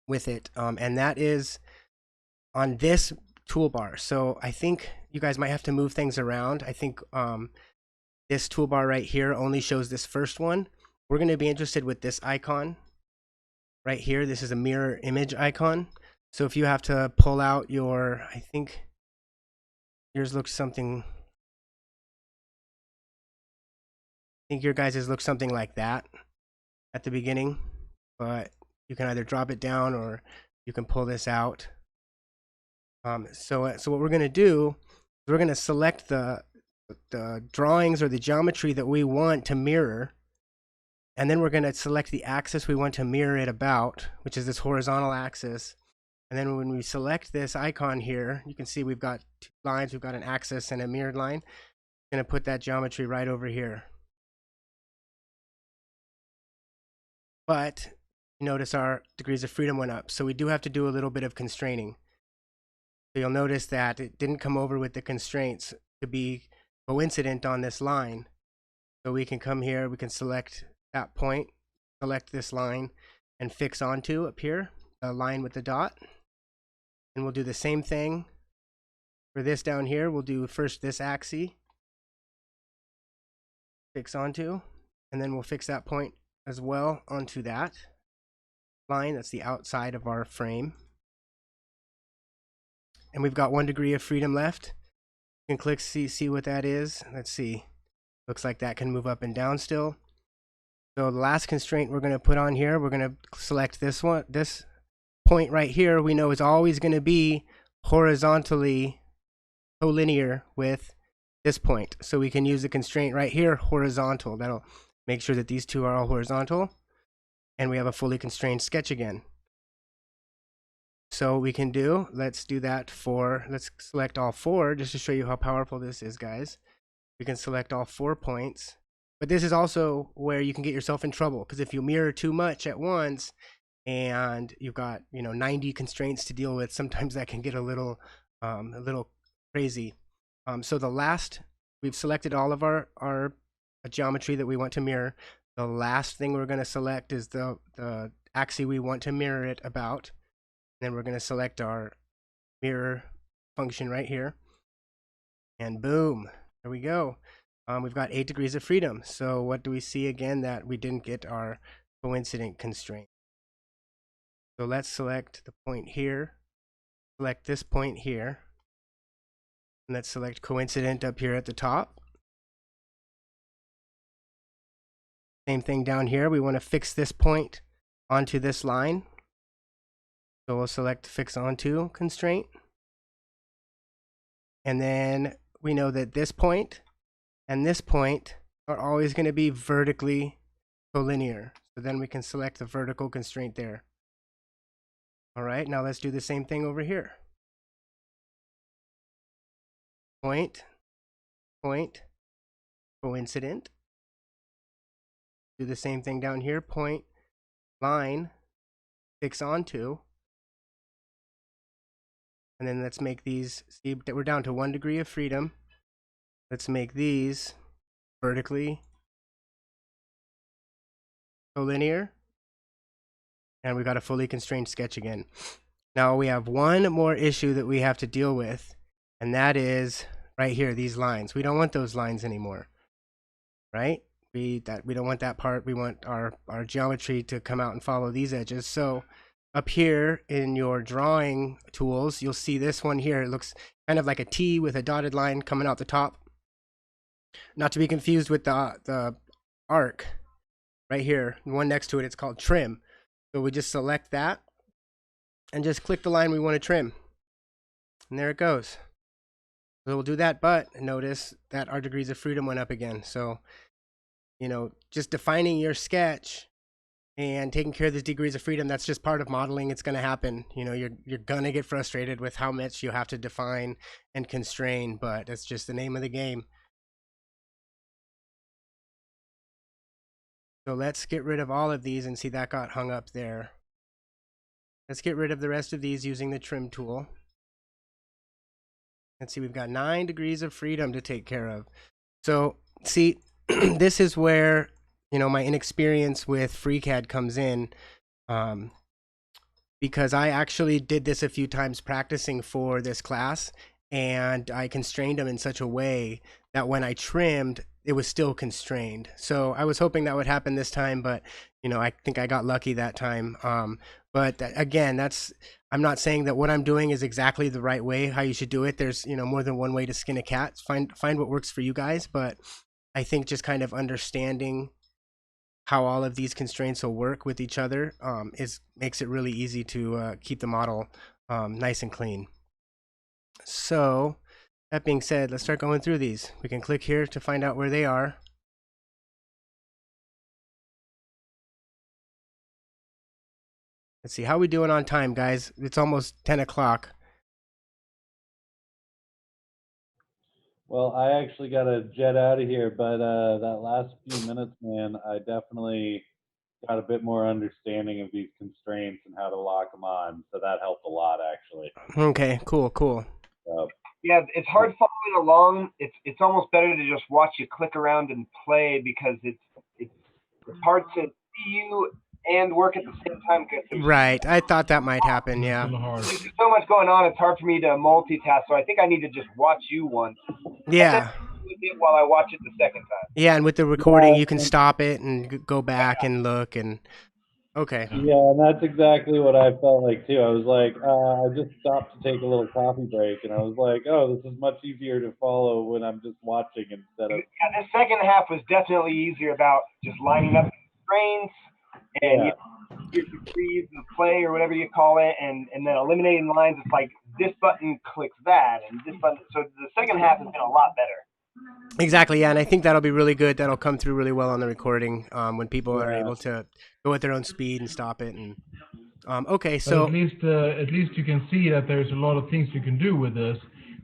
[SPEAKER 1] with it. And that is on this toolbar. So I think you guys might have to move things around. I think this toolbar right here only shows this first one. We're going to be interested with this icon right here. This is a mirror image icon. So if you have to pull out your, I think yours looks something, I think your guys's looks something like that at the beginning, but you can either drop it down or you can pull this out. So what we're going to do is we're going to select the drawings or the geometry that we want to mirror, and then we're going to select the axis we want to mirror it about, which is this horizontal axis. And then when we select this icon here, you can see we've got 2 lines, we've got an axis and a mirrored line. I'm going to put that geometry right over here. But you notice our degrees of freedom went up, so we do have to do a little bit of constraining. So you'll notice that it didn't come over with the constraints to be coincident on this line. So we can come here, we can select that point, select this line, and fix onto up here, the line with the dot. And we'll do the same thing for this down here. We'll do first this axis, fix onto, and then we'll fix that point as well onto that line. That's the outside of our frame. And we've got 1 degree of freedom left. You can click see what that is. Let's see. Looks like that can move up and down still. So the last constraint we're going to put on here, we're going to select this one. This point right here we know is always going to be horizontally collinear with this point. So we can use the constraint right here, horizontal. That'll make sure that these two are all horizontal. And we have a fully constrained sketch again. So we can do, let's do that for, let's select all 4 just to show you how powerful this is, guys. We can select all 4 points. But this is also where you can get yourself in trouble, because if you mirror too much at once and you've got 90 constraints to deal with, sometimes that can get a little crazy. So the last, we've selected all of our geometry that we want to mirror. The last thing we're going to select is the axis we want to mirror it about. Then we're going to select our mirror function right here. And boom, there we go. We've got 8 degrees of freedom. So what do we see again? That we didn't get our coincident constraint. So let's select the point here. Select this point here. And let's select coincident up here at the top. Same thing down here. We want to fix this point onto this line. So we'll select fix onto constraint. And then we know that this point and this point are always going to be vertically collinear. So then we can select the vertical constraint there. All right, now let's do the same thing over here. Point, point, coincident. Do the same thing down here. Point, line, fix onto. And then let's make these, see that we're down to 1 degree of freedom. Let's make these vertically collinear. And we got a fully constrained sketch again. Now we have one more issue that we have to deal with, and that is right here, these lines. We don't want those lines anymore, right? We don't want that part. We want our geometry to come out and follow these edges. So up here in your drawing tools, you'll see this one here. It looks kind of like a T with a dotted line coming out the top. Not to be confused with the arc right here. The one next to it, it's called trim. So we just select that and just click the line we want to trim. And there it goes. So we'll do that, but notice that our degrees of freedom went up again. So, just defining your sketch and taking care of the degrees of freedom, that's just part of modeling. It's going to happen. You're going to get frustrated with how much you have to define and constrain, but it's just the name of the game. So let's get rid of all of these and see that got hung up there. Let's get rid of the rest of these using the trim tool. Let's see, we've got 9 degrees of freedom to take care of. So see, this is where, my inexperience with FreeCAD comes in, because I actually did this a few times practicing for this class, and I constrained them in such a way that when I trimmed, it was still constrained. So I was hoping that would happen this time, but I think I got lucky that time. But again, I'm not saying that what I'm doing is exactly the right way, how you should do it. There's more than one way to skin a cat. Find what works for you guys, but I think just kind of understanding how all of these constraints will work with each other makes it really easy to keep the model nice and clean. So that being said, let's start going through these. We can click here to find out where they are. Let's see, how we doing on time, guys? It's almost 10 o'clock.
[SPEAKER 4] Well, I actually got to jet out of here, but that last few minutes, man, I definitely got a bit more understanding of these constraints and how to lock them on. So that helped a lot, actually.
[SPEAKER 1] Okay, cool.
[SPEAKER 2] Yeah, it's hard following along. It's almost better to just watch you click around and play, because it's hard to see you and work at the same time.
[SPEAKER 1] Right, I thought that might happen, yeah.
[SPEAKER 2] There's so much going on, it's hard for me to multitask, so I think I need to just watch you once.
[SPEAKER 1] Yeah.
[SPEAKER 2] While I watch it the second time.
[SPEAKER 1] Yeah, and with the recording, you can stop it and go back and look and... Okay.
[SPEAKER 4] Yeah, and that's exactly what I felt like too. I was like, I just stopped to take a little coffee break, and I was like, oh, this is much easier to follow when I'm just watching instead of...
[SPEAKER 2] Yeah, the second half was definitely easier, about just lining up constraints and your degrees of play or whatever you call it, and then eliminating lines. It's like this button clicks that, and this button. So the second half has been a lot better.
[SPEAKER 1] Exactly, yeah, and I think that'll be really good. That'll come through really well on the recording when people are
[SPEAKER 4] Yeah.
[SPEAKER 1] able to go at their own speed and stop it. And okay,
[SPEAKER 5] But
[SPEAKER 1] so
[SPEAKER 5] at least you can see that there's a lot of things you can do with this.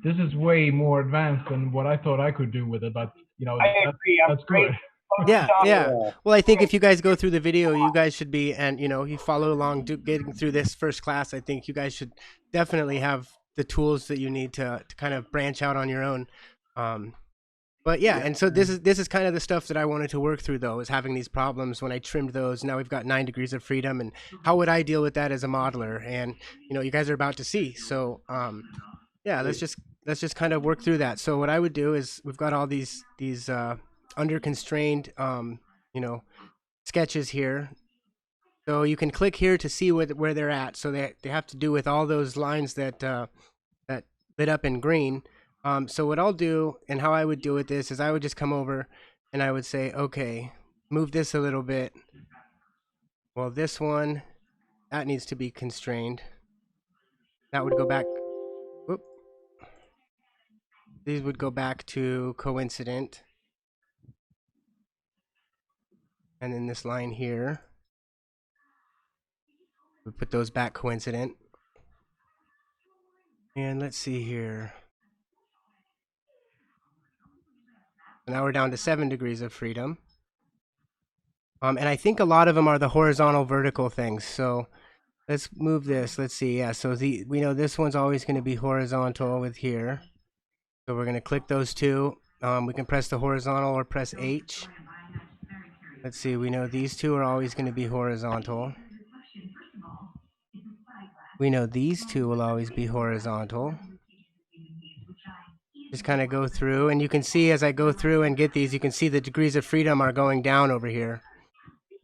[SPEAKER 5] This is way more advanced than what I thought I could do with it, but
[SPEAKER 2] I agree. I'm
[SPEAKER 5] that's
[SPEAKER 2] great.
[SPEAKER 5] good.
[SPEAKER 1] yeah, yeah.
[SPEAKER 4] Yeah.
[SPEAKER 1] Well, I think if you guys go through the video, you guys should be, and you follow along, getting through this first class. I think you guys should definitely have the tools that you need to kind of branch out on your own. But yeah, and so this is kind of the stuff that I wanted to work through, though, is having these problems. When I trimmed those, now we've got 9 degrees of freedom, and how would I deal with that as a modeler? And you guys are about to see. So yeah, let's just kind of work through that. So what I would do is, we've got all these under constrained sketches here. So you can click here to see where they're at. So they have to do with all those lines that that lit up in green. So what I'll do, and how I would deal with this, is I would just come over and I would say, okay, move this a little bit. Well, this one, that needs to be constrained. That would go back. Whoop. These would go back to coincident. And then this line here, we put those back coincident. And let's see here. So now we're down to 7 degrees of freedom. And I think a lot of them are the horizontal vertical things. So let's move this. Let's see. Yeah, so we know this one's always going to be horizontal with here. So we're going to click those two. We can press the horizontal or press H. Let's see. We know these two are always going to be horizontal. We know these two will always be horizontal. Just kind of go through, and you can see as I go through and get these, you can see the degrees of freedom are going down over here.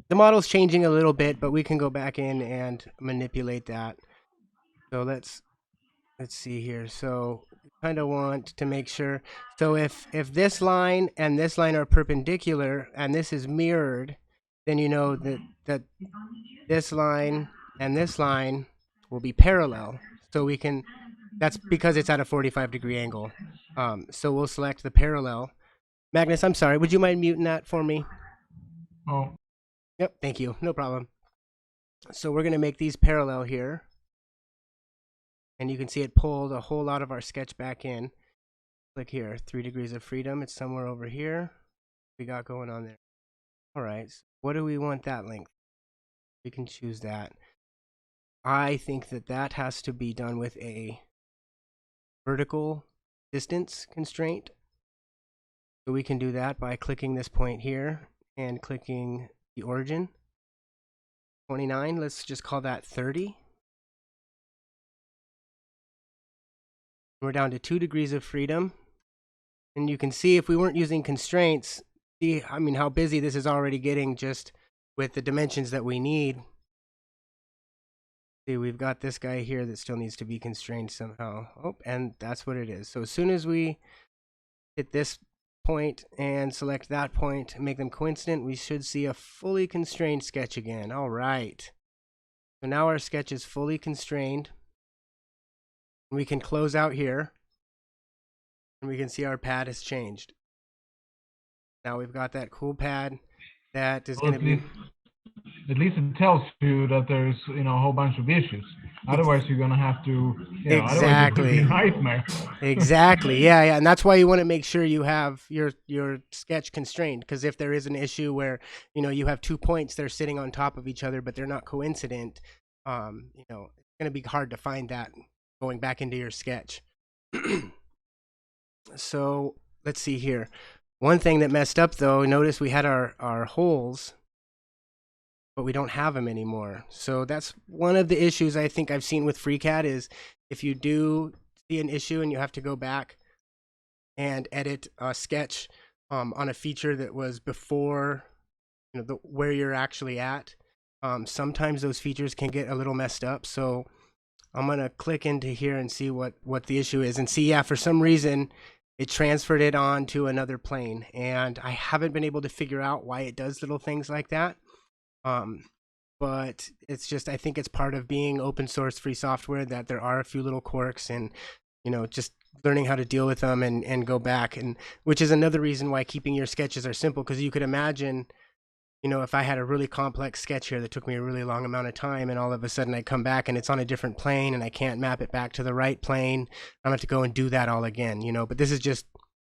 [SPEAKER 1] The model's changing a little bit, but we can go back in and manipulate that. So let's see here. So kind of want to make sure. So if this line and this line are perpendicular and this is mirrored, then you know that this line and this line will be parallel. So we can, that's because it's at a 45-degree angle. So we'll select the parallel. Magnus, I'm sorry, would you mind muting that for me?
[SPEAKER 5] Oh,
[SPEAKER 1] Yep, thank you, no problem. So we're gonna make these parallel here. And you can see it pulled a whole lot of our sketch back in. Click here, 3 degrees of freedom, it's somewhere over here. We got going on there. All right, so what do we want that length? We can choose that. I think that has to be done with a vertical distance constraint. So we can do that by clicking this point here and clicking the origin. 29, let's just call that 30. We're down to 2 degrees of freedom. And you can see if we weren't using constraints, see, I mean, how busy this is already getting just with the dimensions that we need. See, we've got this guy here that still needs to be constrained somehow. Oh, and that's what it is. So as soon as we hit this point and select that point and make them coincident, we should see a fully constrained sketch again. All right. So now our sketch is fully constrained. We can close out here. And we can see our pad has changed. Now we've got that cool pad that is going to be...
[SPEAKER 5] At least it tells you that there's a whole bunch of issues. Otherwise, you're gonna have to
[SPEAKER 1] Exactly.
[SPEAKER 5] Otherwise, it would be a nightmare.
[SPEAKER 1] Exactly. Yeah, and that's why you want to make sure you have your sketch constrained, because if there is an issue where you have 2 points that are sitting on top of each other but they're not coincident, it's going to be hard to find that going back into your sketch. So let's see here. One thing that messed up, though, notice we had our holes, but we don't have them anymore. So that's one of the issues I think I've seen with FreeCAD, is if you do see an issue and you have to go back and edit a sketch on a feature that was before where you're actually at, sometimes those features can get a little messed up. So I'm gonna click into here and see what the issue is, and see, yeah, for some reason it transferred it on to another plane, and I haven't been able to figure out why it does little things like that. But it's just, I think it's part of being open source free software that there are a few little quirks, and just learning how to deal with them and go back, and which is another reason why keeping your sketches are simple, because you could imagine, you know, if I had a really complex sketch here that took me a really long amount of time, and all of a sudden I come back and it's on a different plane and I can't map it back to the right plane, I'm gonna have to go and do that all again, you know. But this is just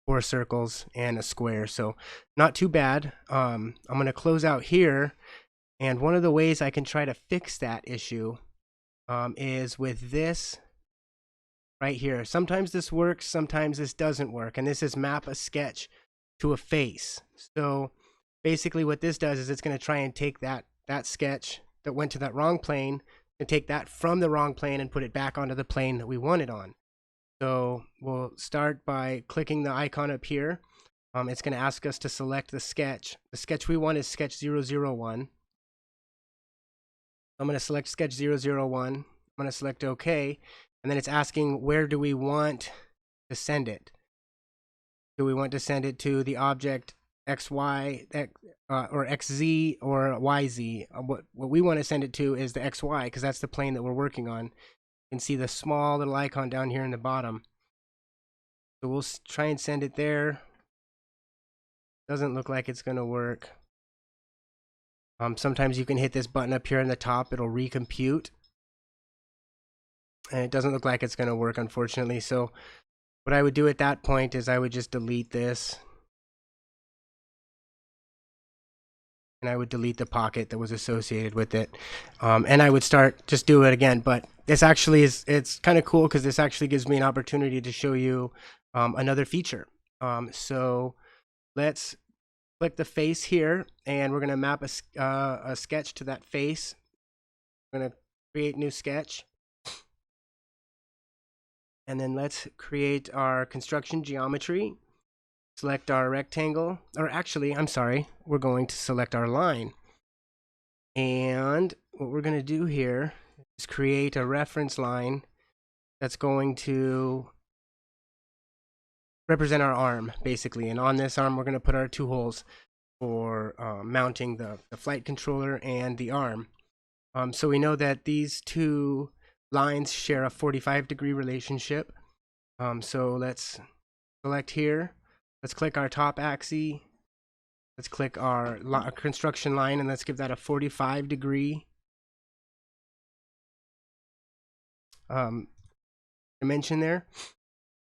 [SPEAKER 1] 4 circles and a square, so not too bad. I'm gonna close out here, and one of the ways I can try to fix that issue is with this right here. Sometimes this works, sometimes this doesn't work, and this is map a sketch to a face. So basically what this does is it's going to try and take that sketch that went to that wrong plane and take that from the wrong plane and put it back onto the plane that we want it on. So we'll start by clicking the icon up here. It's going to ask us to select the sketch. The sketch we want is sketch 001. I'm going to select sketch 001. I'm going to select OK. And then it's asking, where do we want to send it? Do we want to send it to the object XY or XZ or YZ? What we want to send it to is the XY, because that's the plane that we're working on. You can see the small little icon down here in the bottom. So we'll try and send it there. Doesn't look like it's going to work. Sometimes you can hit this button up here in the top. It'll recompute. And it doesn't look like it's going to work, unfortunately. So what I would do at that point is I would just delete this. And I would delete the pocket that was associated with it. And I would just do it again. But this actually it's kind of cool, because this actually gives me an opportunity to show you another feature. So let's click the face here, and we're going to map a sketch to that face. I'm going to create new sketch. And then let's create our construction geometry. Select our rectangle, or actually, I'm sorry, we're going to select our line. And what we're going to do here is create a reference line that's going to represent our arm, basically. And on this arm, we're going to put our 2 holes for mounting the flight controller and the arm. So we know that these 2 lines share a 45-degree relationship. So let's select here. Let's click our top axis. Let's click our construction line, and let's give that a 45-degree dimension there.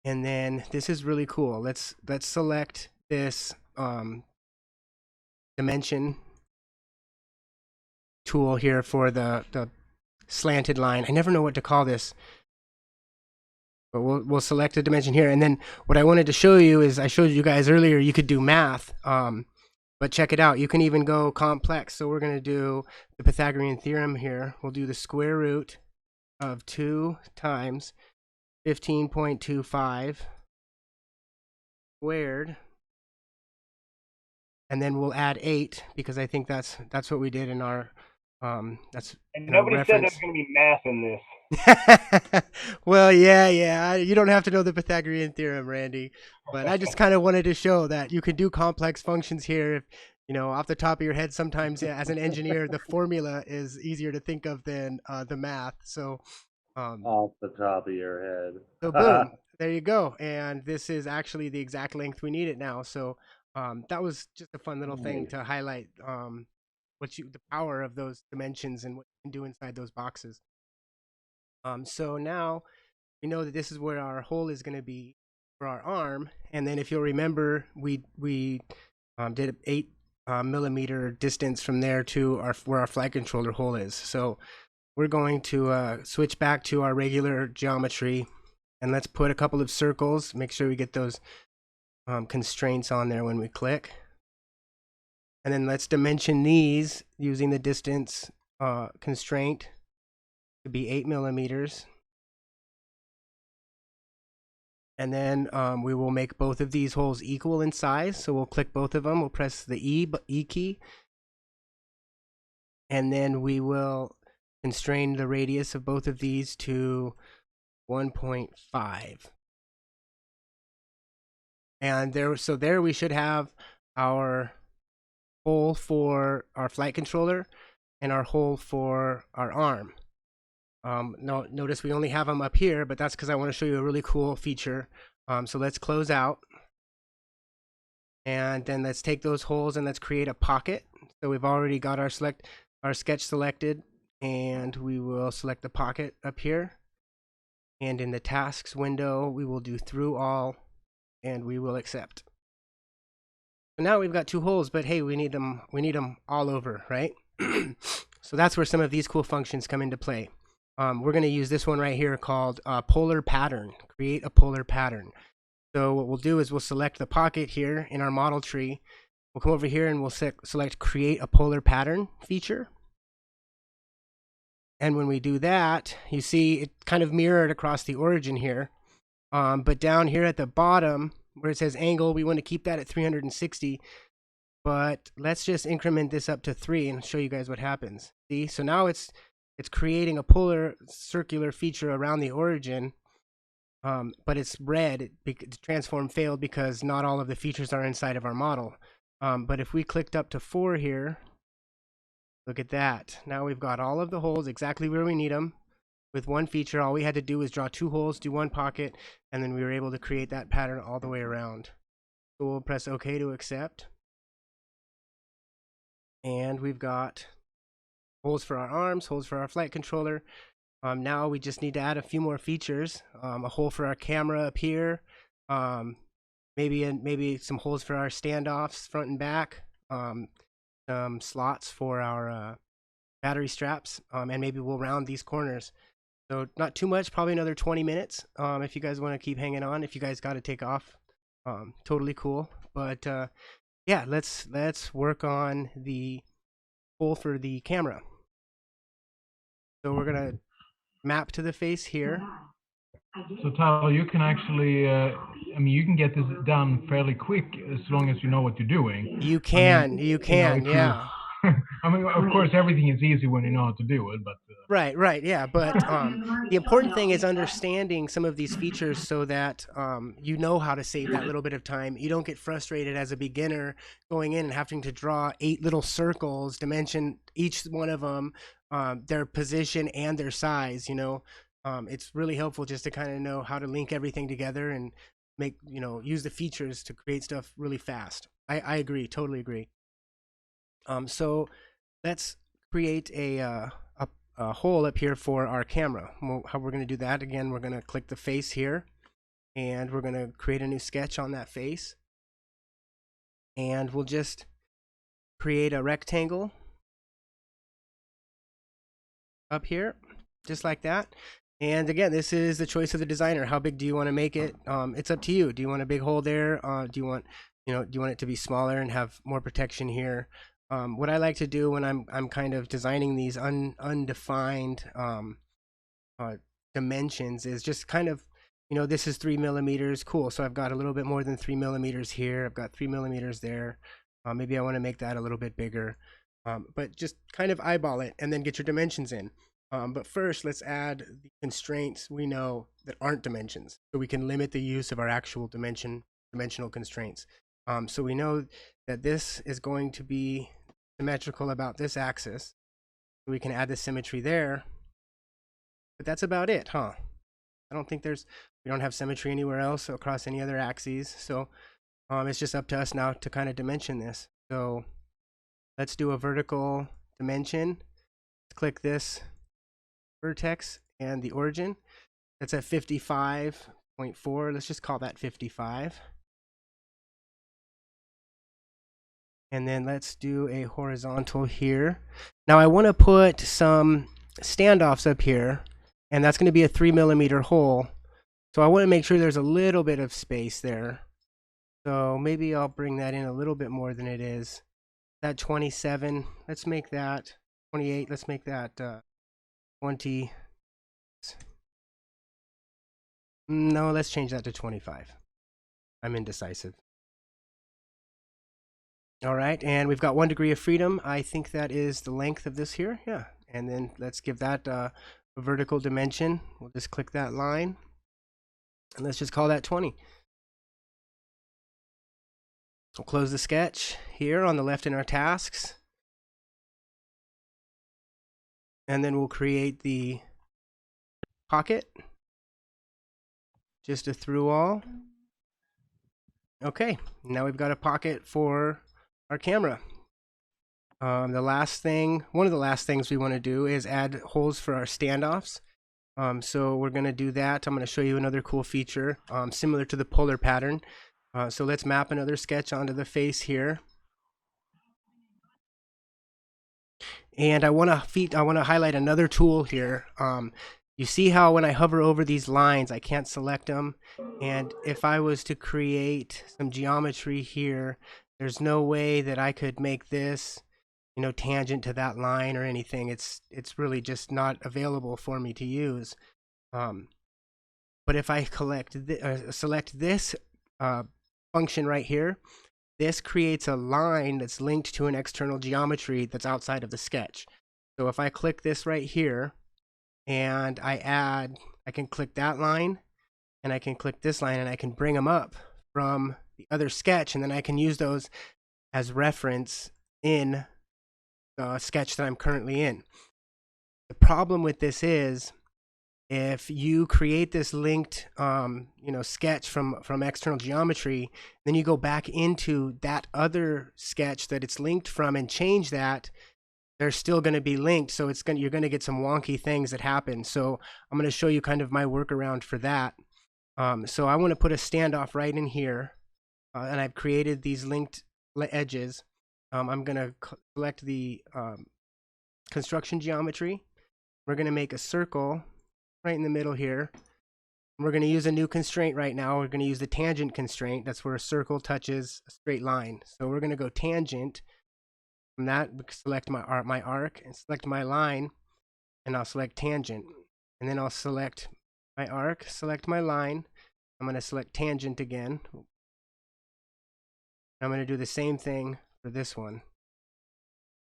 [SPEAKER 1] And then this is really cool. Let's select this dimension tool here for the slanted line. I never know what to call this, but we'll select a dimension here. And then what I wanted to show you is, I showed you guys earlier you could do math, but check it out, you can even go complex. So we're going to do the Pythagorean Theorem here. We'll do the square root of 2 times 15.25 squared, and then we'll add 8, because I think that's what we did in our that's
[SPEAKER 2] and nobody said there's going to be math in this.
[SPEAKER 1] Well, yeah, you don't have to know the Pythagorean theorem, Randy, but I just kind of wanted to show that you can do complex functions here. If you know, off the top of your head, sometimes as an engineer the formula is easier to think of than the math. So
[SPEAKER 4] off the top of your head.
[SPEAKER 1] So boom, there you go. And this is actually the exact length we need it now. So that was just a fun little thing to highlight the power of those dimensions and what you can do inside those boxes. So now we know that this is where our hole is going to be for our arm. And then if you'll remember, we did an 8 millimeter distance from there to where our flight controller hole is. So we're going to switch back to our regular geometry, and let's put a couple of circles. Make sure we get those constraints on there when we click. And then let's dimension these using the distance constraint to be 8 millimeters. And then we will make both of these holes equal in size. So we'll click both of them. We'll press the E key. And then we will constrain the radius of both of these to 1.5. And there we should have our hole for our flight controller and our hole for our arm. Notice we only have them up here, but that's because I want to show you a really cool feature. So let's close out. And then let's take those holes and let's create a pocket. So we've already got our sketch selected, and we will select the pocket up here. And in the tasks window, we will do through all, and we will accept. So now we've got 2 holes, but hey, we need them all over, right? So that's where some of these cool functions come into play. We're going to use this one right here called polar pattern. Create a polar pattern. So what we'll do is we'll select the pocket here in our model tree. We'll come over here and we'll select create a polar pattern feature. And when we do that, you see it kind of mirrored across the origin here. But down here at the bottom where it says angle, we want to keep that at 360. But let's just increment this up to 3 and show you guys what happens. See, so now it's creating a polar circular feature around the origin, but it's red. The transform failed because not all of the features are inside of our model. But if we clicked up to 4 here, look at that. Now we've got all of the holes exactly where we need them with one feature. All we had to do was draw 2 holes, do 1 pocket, and then we were able to create that pattern all the way around. So we'll press OK to accept. And we've got holes for our arms, holes for our flight controller. Now we just need to add a few more features. A hole for our camera up here. Maybe some holes for our standoffs, front and back. Some slots for our battery straps. And maybe we'll round these corners. So not too much, probably another 20 minutes. If you guys want to keep hanging on, if you guys got to take off, totally cool. But yeah, let's work on the hole for the camera. So we're gonna map to the face here.
[SPEAKER 5] So Tyler, you can actually, I mean, you can get this done fairly quick as long as you know what you're doing.
[SPEAKER 1] You can, yeah.
[SPEAKER 5] I mean, of course, everything is easy when you know how to do it, but
[SPEAKER 1] Right, yeah. But the important thing is understanding some of these features so that you know how to save that little bit of time. You don't get frustrated as a beginner going in and having to draw 8 little circles, dimension each one of them, their position and their size. It's really helpful just to kind of know how to link everything together and use the features to create stuff really fast. I agree, totally agree. So let's create a hole up here for our camera. How we're going to do that, again, we're going to click the face here, and we're going to create a new sketch on that face. And we'll just create a rectangle up here, just like that. And again, this is the choice of the designer. How big do you want to make it? It's up to you. Do you want a big hole there? Do you want it to be smaller and have more protection here? What I like to do when I'm kind of designing these undefined dimensions is just kind of, this is 3 millimeters. Cool. So I've got a little bit more than 3 millimeters here. I've got 3 millimeters there. Maybe I want to make that a little bit bigger. But just kind of eyeball it and then get your dimensions in. But first, let's add the constraints we know that aren't dimensions, so we can limit the use of our actual dimensional constraints. So we know that this is going to be symmetrical about this axis. So we can add the symmetry there. But that's about it, huh? I don't think we don't have symmetry anywhere else across any other axes. So it's just up to us now to kind of dimension this. So let's do a vertical dimension. Let's click this vertex and the origin. That's at 55.4. Let's just call that 55. And then let's do a horizontal here. Now I want to put some standoffs up here, and that's going to be a 3 millimeter hole. So I want to make sure there's a little bit of space there. So maybe I'll bring that in a little bit more than it is. That 27, let's make that 28. Let's make that 20. No, let's change that to 25. I'm indecisive. All right, and we've got 1 degree of freedom. I think that is the length of this here. Yeah, and then let's give that a vertical dimension. We'll just click that line, and let's just call that 20. We'll close the sketch here on the left in our tasks. And then we'll create the pocket. Just a through all. Okay, now we've got a pocket for our camera. One of the last things we want to do is add holes for our standoffs. So we're going to do that. I'm going to show you another cool feature similar to the polar pattern. So let's map another sketch onto the face here. And I want to highlight another tool here. You see how when I hover over these lines, I can't select them. And if I was to create some geometry here, there's no way that I could make this, you know, tangent to that line or anything. It's really just not available for me to use. But if I select this function right here, this creates a line that's linked to an external geometry that's outside of the sketch. So if I click this right here and I can click that line and I can click this line and I can bring them up from the other sketch, and then I can use those as reference in the sketch that I'm currently in. The problem with this is if you create this linked sketch from external geometry, then you go back into that other sketch that it's linked from and change that, they're still going to be linked. So you're going to get some wonky things that happen. So I'm going to show you kind of my workaround for that. So I want to put a standoff right in here, and I've created these linked edges. I'm going to select the construction geometry. We're going to make a circle right in the middle here. We're going to use a new constraint right now. We're going to use the tangent constraint. That's where a circle touches a straight line. So we're going to go tangent. From that, select my arc and select my line, and I'll select tangent. And then I'll select my arc, select my line. I'm going to select tangent again. I'm going to do the same thing for this one.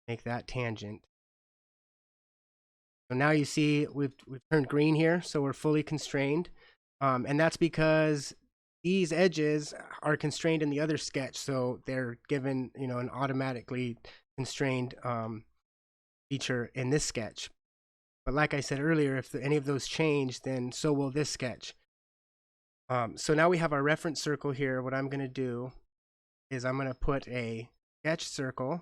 [SPEAKER 1] Make that tangent. So now you see we've turned green here, so we're fully constrained. And that's because these edges are constrained in the other sketch, so they're given, you know, an automatically constrained feature in this sketch. But like I said earlier, if any of those change, then so will this sketch. So now we have our reference circle here. What I'm going to do is I'm going to put a sketch circle.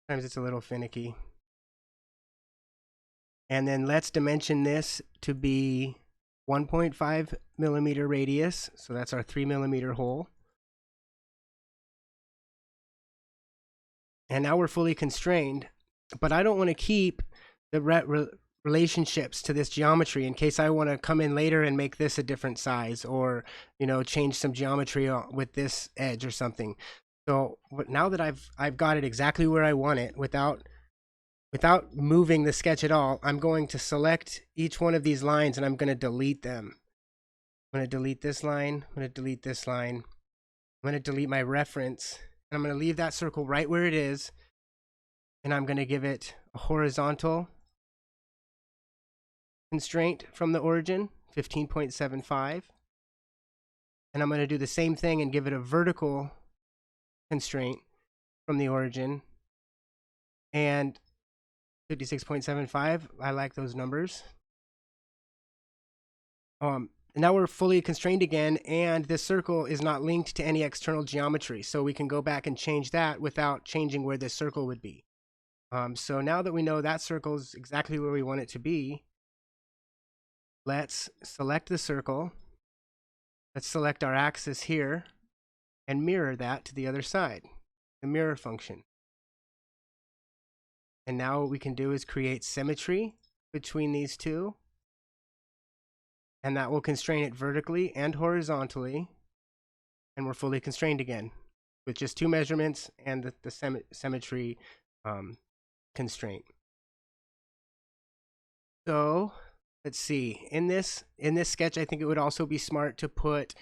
[SPEAKER 1] Sometimes it's a little finicky. And then let's dimension this to be 1.5 millimeter radius. So that's our 3 millimeter hole. And now we're fully constrained, but I don't want to keep the relationships to this geometry in case I want to come in later and make this a different size, or, you know, change some geometry with this edge or something. So now that I've got it exactly where I want it without moving the sketch at all, I'm going to select each one of these lines and I'm going to delete them. I'm going to delete this line. I'm going to delete this line. I'm going to delete my reference. And I'm going to leave that circle right where it is. And I'm going to give it a horizontal constraint from the origin, 15.75. And I'm going to do the same thing and give it a vertical constraint from the origin, and 56.75. I like those numbers. Now we're fully constrained again, and this circle is not linked to any external geometry, so we can go back and change that without changing where this circle would be. So now that we know that circle is exactly where we want it to be, let's select the circle. Let's select our axis here and mirror that to the other side, the mirror function. And now what we can do is create symmetry between these two, and that will constrain it vertically and horizontally, and we're fully constrained again with just two measurements and the symmetry constraint. So let's see, in this sketch, I think it would also be smart to put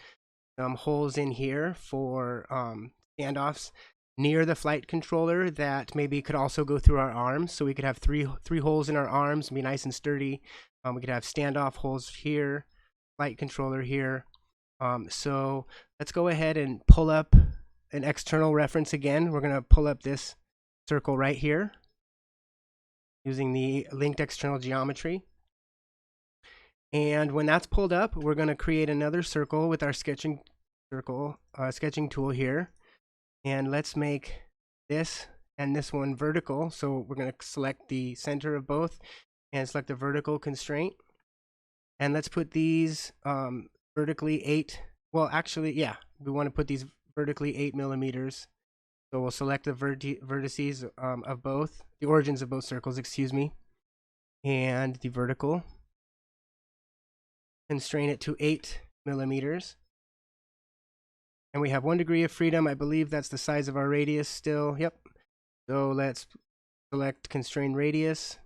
[SPEAKER 1] holes in here for standoffs near the flight controller that maybe could also go through our arms. So we could have three holes in our arms and be nice and sturdy. We could have standoff holes here, flight controller here. So let's go ahead and pull up an external reference again. We're going to pull up this circle right here using the linked external geometry. And when that's pulled up, we're going to create another circle with our sketching tool here. And let's make this and this one vertical. So we're going to select the center of both and select the vertical constraint. And let's put these vertically 8. Well, actually, yeah, we want to put these vertically 8 millimeters. So we'll select the vertices of both, the origins of both circles, excuse me, and the vertical. Constrain it to 8 millimeters. And we have 1 degree of freedom. I believe that's the size of our radius still. Yep. So let's select constrain radius.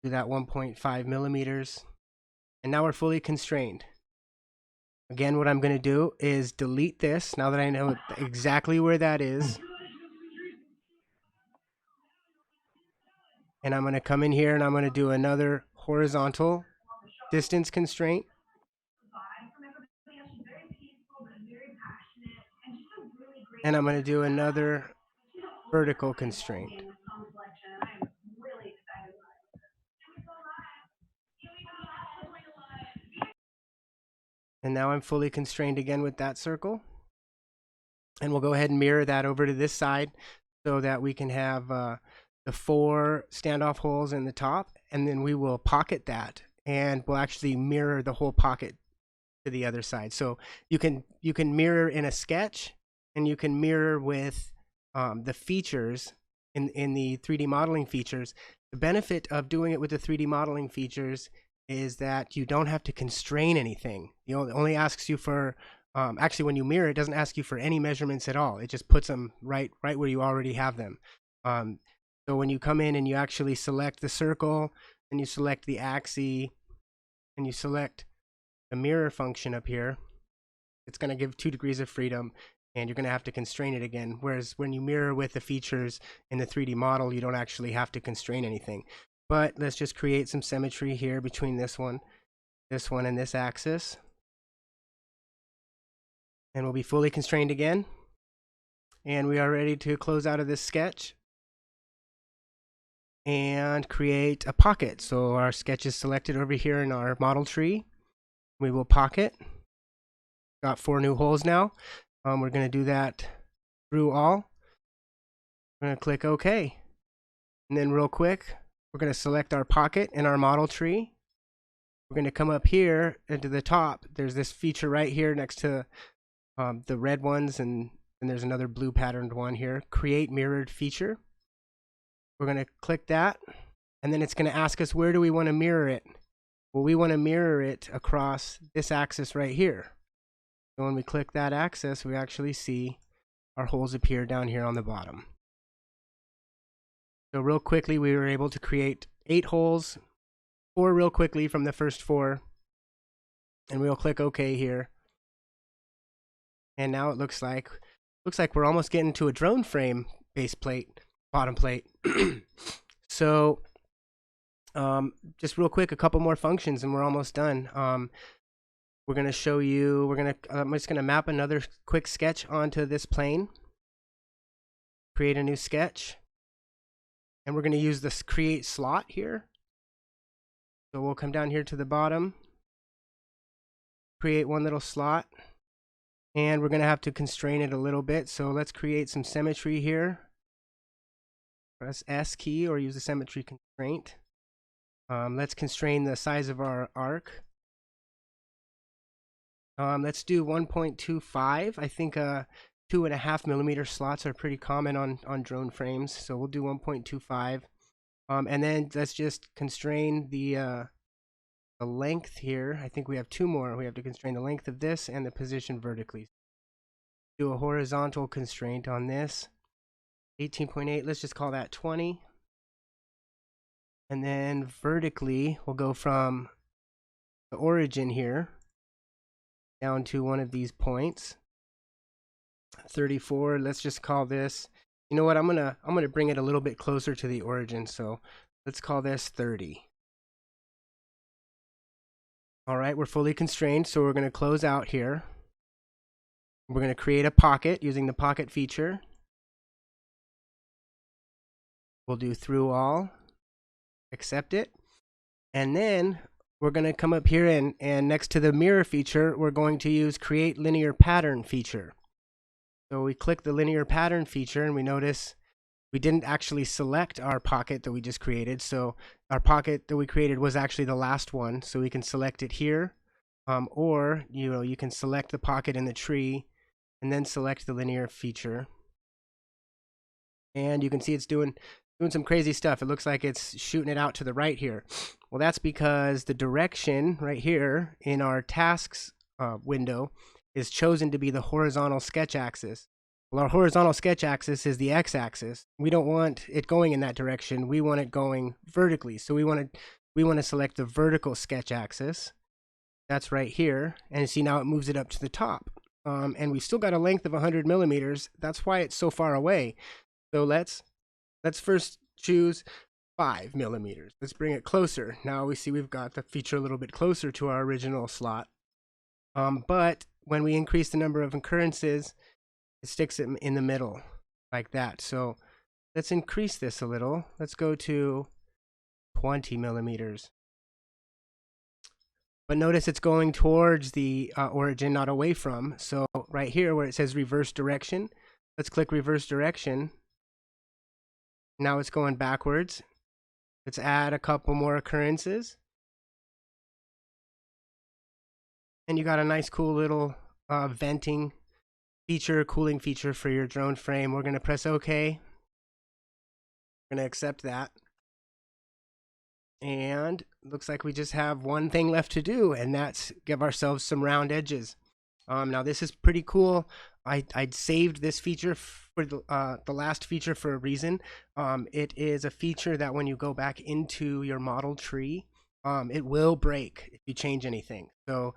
[SPEAKER 1] Do that 1.5 millimeters. And now we're fully constrained. Again, what I'm going to do is delete this now that I know exactly where that is. And I'm going to come in here and I'm going to do another horizontal distance constraint. And I'm going to do another vertical constraint. And now I'm fully constrained again with that circle. And we'll go ahead and mirror that over to this side so that we can have the 4 standoff holes in the top. And then we will pocket that and we'll actually mirror the whole pocket to the other side. So you can mirror in a sketch and you can mirror with the features in the 3D modeling features. The benefit of doing it with the 3D modeling features is that you don't have to constrain anything. It only asks you for, actually when you mirror, it doesn't ask you for any measurements at all. It just puts them right where you already have them. So when you come in and you actually select the circle, and you select the axis, and you select the mirror function up here, it's going to give 2 degrees of freedom, and you're going to have to constrain it again. Whereas when you mirror with the features in the 3D model, you don't actually have to constrain anything. But let's just create some symmetry here between this one, and this axis. And we'll be fully constrained again. And we are ready to close out of this sketch and create a pocket. So our sketch is selected over here in our model tree. We will pocket. Got 4 new holes now. We're going to do that through all. We're going to click OK. And then real quick, we're going to select our pocket in our model tree. We're going to come up here into the top. There's this feature right here next to the red ones, and there's another blue patterned one here. Create mirrored feature. We're going to click that, and then it's going to ask us where do we want to mirror it. Well, we want to mirror it across this axis right here. So when we click that axis, we actually see our holes appear down here on the bottom. So real quickly, we were able to create 8 holes, 4 real quickly from the first 4. And we'll click OK here. And now it looks like we're almost getting to a drone frame base plate, bottom plate. So just real quick, a couple more functions and we're almost done. We're going to show you, I'm just going to map another quick sketch onto this plane. Create a new sketch. And we're going to use this create slot here. So we'll come down here to the bottom, create one little slot, and we're going to have to constrain it a little bit. So let's create some symmetry here. Press S key or use the symmetry constraint. Let's constrain the size of our arc. Let's do 1.25. I think 2.5 millimeter slots are pretty common on drone frames, so we'll do 1.25. And then let's just constrain the length here. I think we have 2 more. We have to constrain the length of this and the position vertically. Do a horizontal constraint on this. 18.8, let's just call that 20. And then vertically, we'll go from the origin here down to one of these points. 34, let's just call this, you know what, I'm gonna bring it a little bit closer to the origin, so let's call this 30. All right, we're fully constrained, so we're going to close out here. We're going to create a pocket using the pocket feature. We'll do through all, accept it. And then we're going to come up here and next to the mirror feature, we're going to use create linear pattern feature. So we click the linear pattern feature and we notice we didn't actually select our pocket that we just created. So our pocket that we created was actually the last one. So we can select it here, or you can select the pocket in the tree and then select the linear feature. And you can see it's doing some crazy stuff. It looks like it's shooting it out to the right here. Well, that's because the direction right here in our tasks window is chosen to be the horizontal sketch axis. Well, our horizontal sketch axis is the x-axis. We don't want it going in that direction. We want it going vertically. So we want to select the vertical sketch axis. That's right here. And see, now it moves it up to the top. And we've still got a length of 100 millimeters. That's why it's so far away. So let's first choose 5 millimeters. Let's bring it closer. Now we see we've got the feature a little bit closer to our original slot. But when we increase the number of occurrences, it sticks it in the middle like that. So let's increase this a little. Let's go to 20 millimeters. But notice it's going towards the origin, not away from. So right here where it says reverse direction, let's click reverse direction. Now it's going backwards. Let's add a couple more occurrences. And you got a nice cool little venting feature, cooling feature for your drone frame. We're going to press OK. We're going to accept that. And looks like we just have one thing left to do, and that's give ourselves some round edges. Now this is pretty cool. I'd saved this feature for the last feature for a reason. It is a feature that when you go back into your model tree, it will break if you change anything. So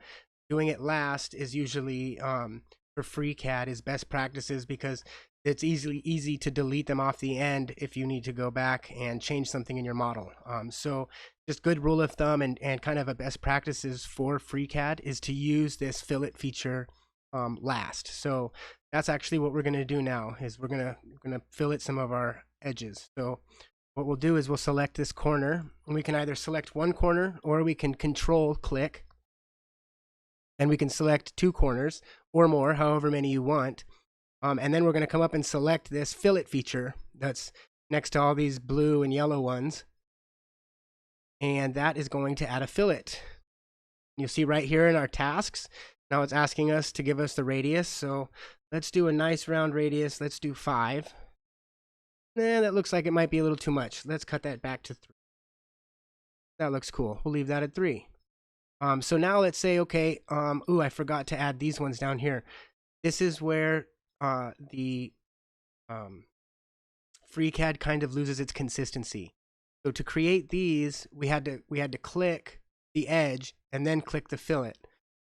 [SPEAKER 1] doing it last is usually for FreeCAD is best practices because it's easy to delete them off the end if you need to go back and change something in your model. So just good rule of thumb and kind of a best practices for FreeCAD is to use this fillet feature last. So that's actually what we're going to do now is we're going to fillet some of our edges. So what we'll do is we'll select this corner, and we can either select one corner or we can control click, and we can select 2 corners or more, however many you want. And then we're going to come up and select this fillet feature that's next to all these blue and yellow ones. And that is going to add a fillet. You'll see right here in our tasks, now it's asking us to give us the radius. So let's do a nice round radius. Let's do 5. That looks like it might be a little too much. Let's cut that back to 3. That looks cool. We'll leave that at 3. So now let's say, okay, I forgot to add these ones down here. This is where the FreeCAD kind of loses its consistency. So to create these, we had to click the edge and then click the fillet.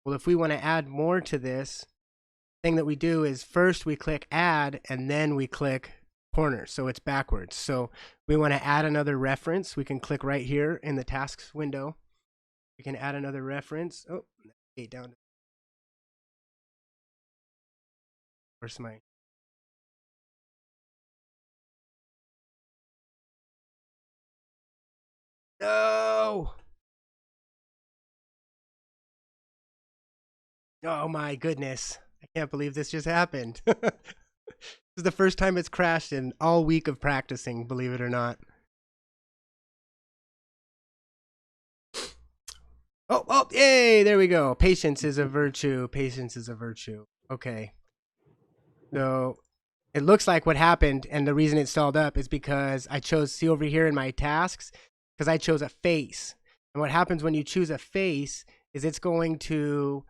[SPEAKER 1] Well, if we want to add more to this, thing that we do is first we click add and then we click corner, so it's backwards. So we want to add another reference. We can click right here in the tasks window. We can add another reference. Oh, down. Where's my? No! Oh my goodness. I can't believe this just happened. This is the first time it's crashed in all week of practicing, believe it or not. Oh, yay, there we go. Patience is a virtue. Patience is a virtue. Okay. So it looks like what happened, and the reason it stalled up is because I chose, see over here in my tasks, because I chose a face. And what happens when you choose a face is it's going to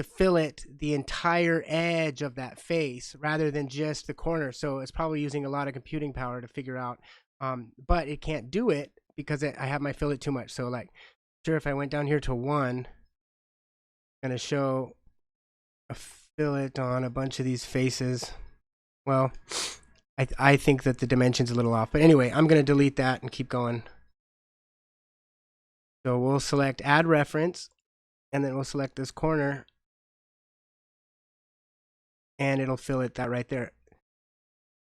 [SPEAKER 1] fillet the entire edge of that face rather than just the corner. So it's probably using a lot of computing power to figure out, but it can't do it because I have my fillet too much. So like, sure, if I went down here to 1, I'm gonna show a fillet on a bunch of these faces. Well, I think that the dimension's a little off, but anyway, I'm gonna delete that and keep going. So we'll select add reference, and then we'll select this corner. and it'll fill it that right there.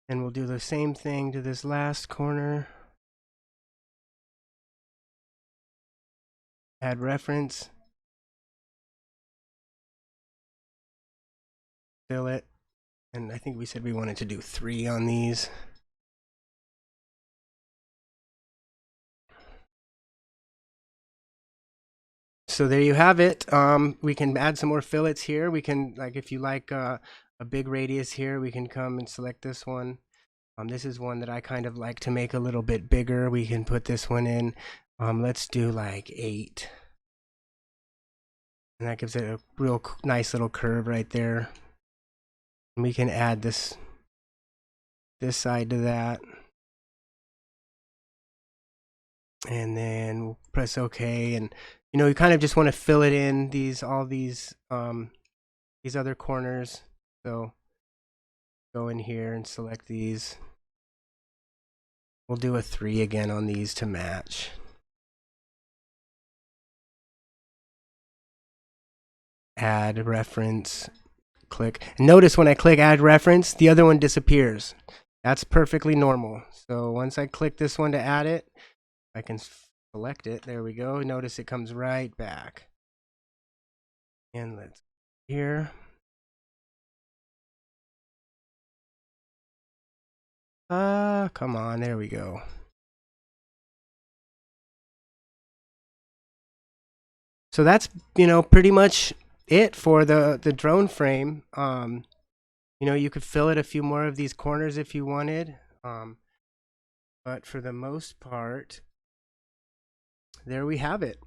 [SPEAKER 1] And we'll do the same thing to this last corner. Add reference. Fill it. And I think we said we wanted to do 3 on these. So there you have it. We can add some more fillets here. We can, like, if you like a big radius here, we can come and select this one. This is one that I kind of like to make a little bit bigger. We can put this one in. Let's do like 8. And that gives it a real nice little curve right there. And we can add this side to that. And then we'll press OK. And you know, you kind of just want to fill it in all these other corners. So go in here and select these. We'll do a 3 again on these to match. Add reference, click. And notice when I click add reference, the other one disappears. That's perfectly normal. So once I click this one to add it, I can select it. There we go. Notice it comes right back. And let's here. Come on, there we go. So that's, you know, pretty much it for the drone frame. You know, you could fill it a few more of these corners if you wanted. But for the most part, there we have it.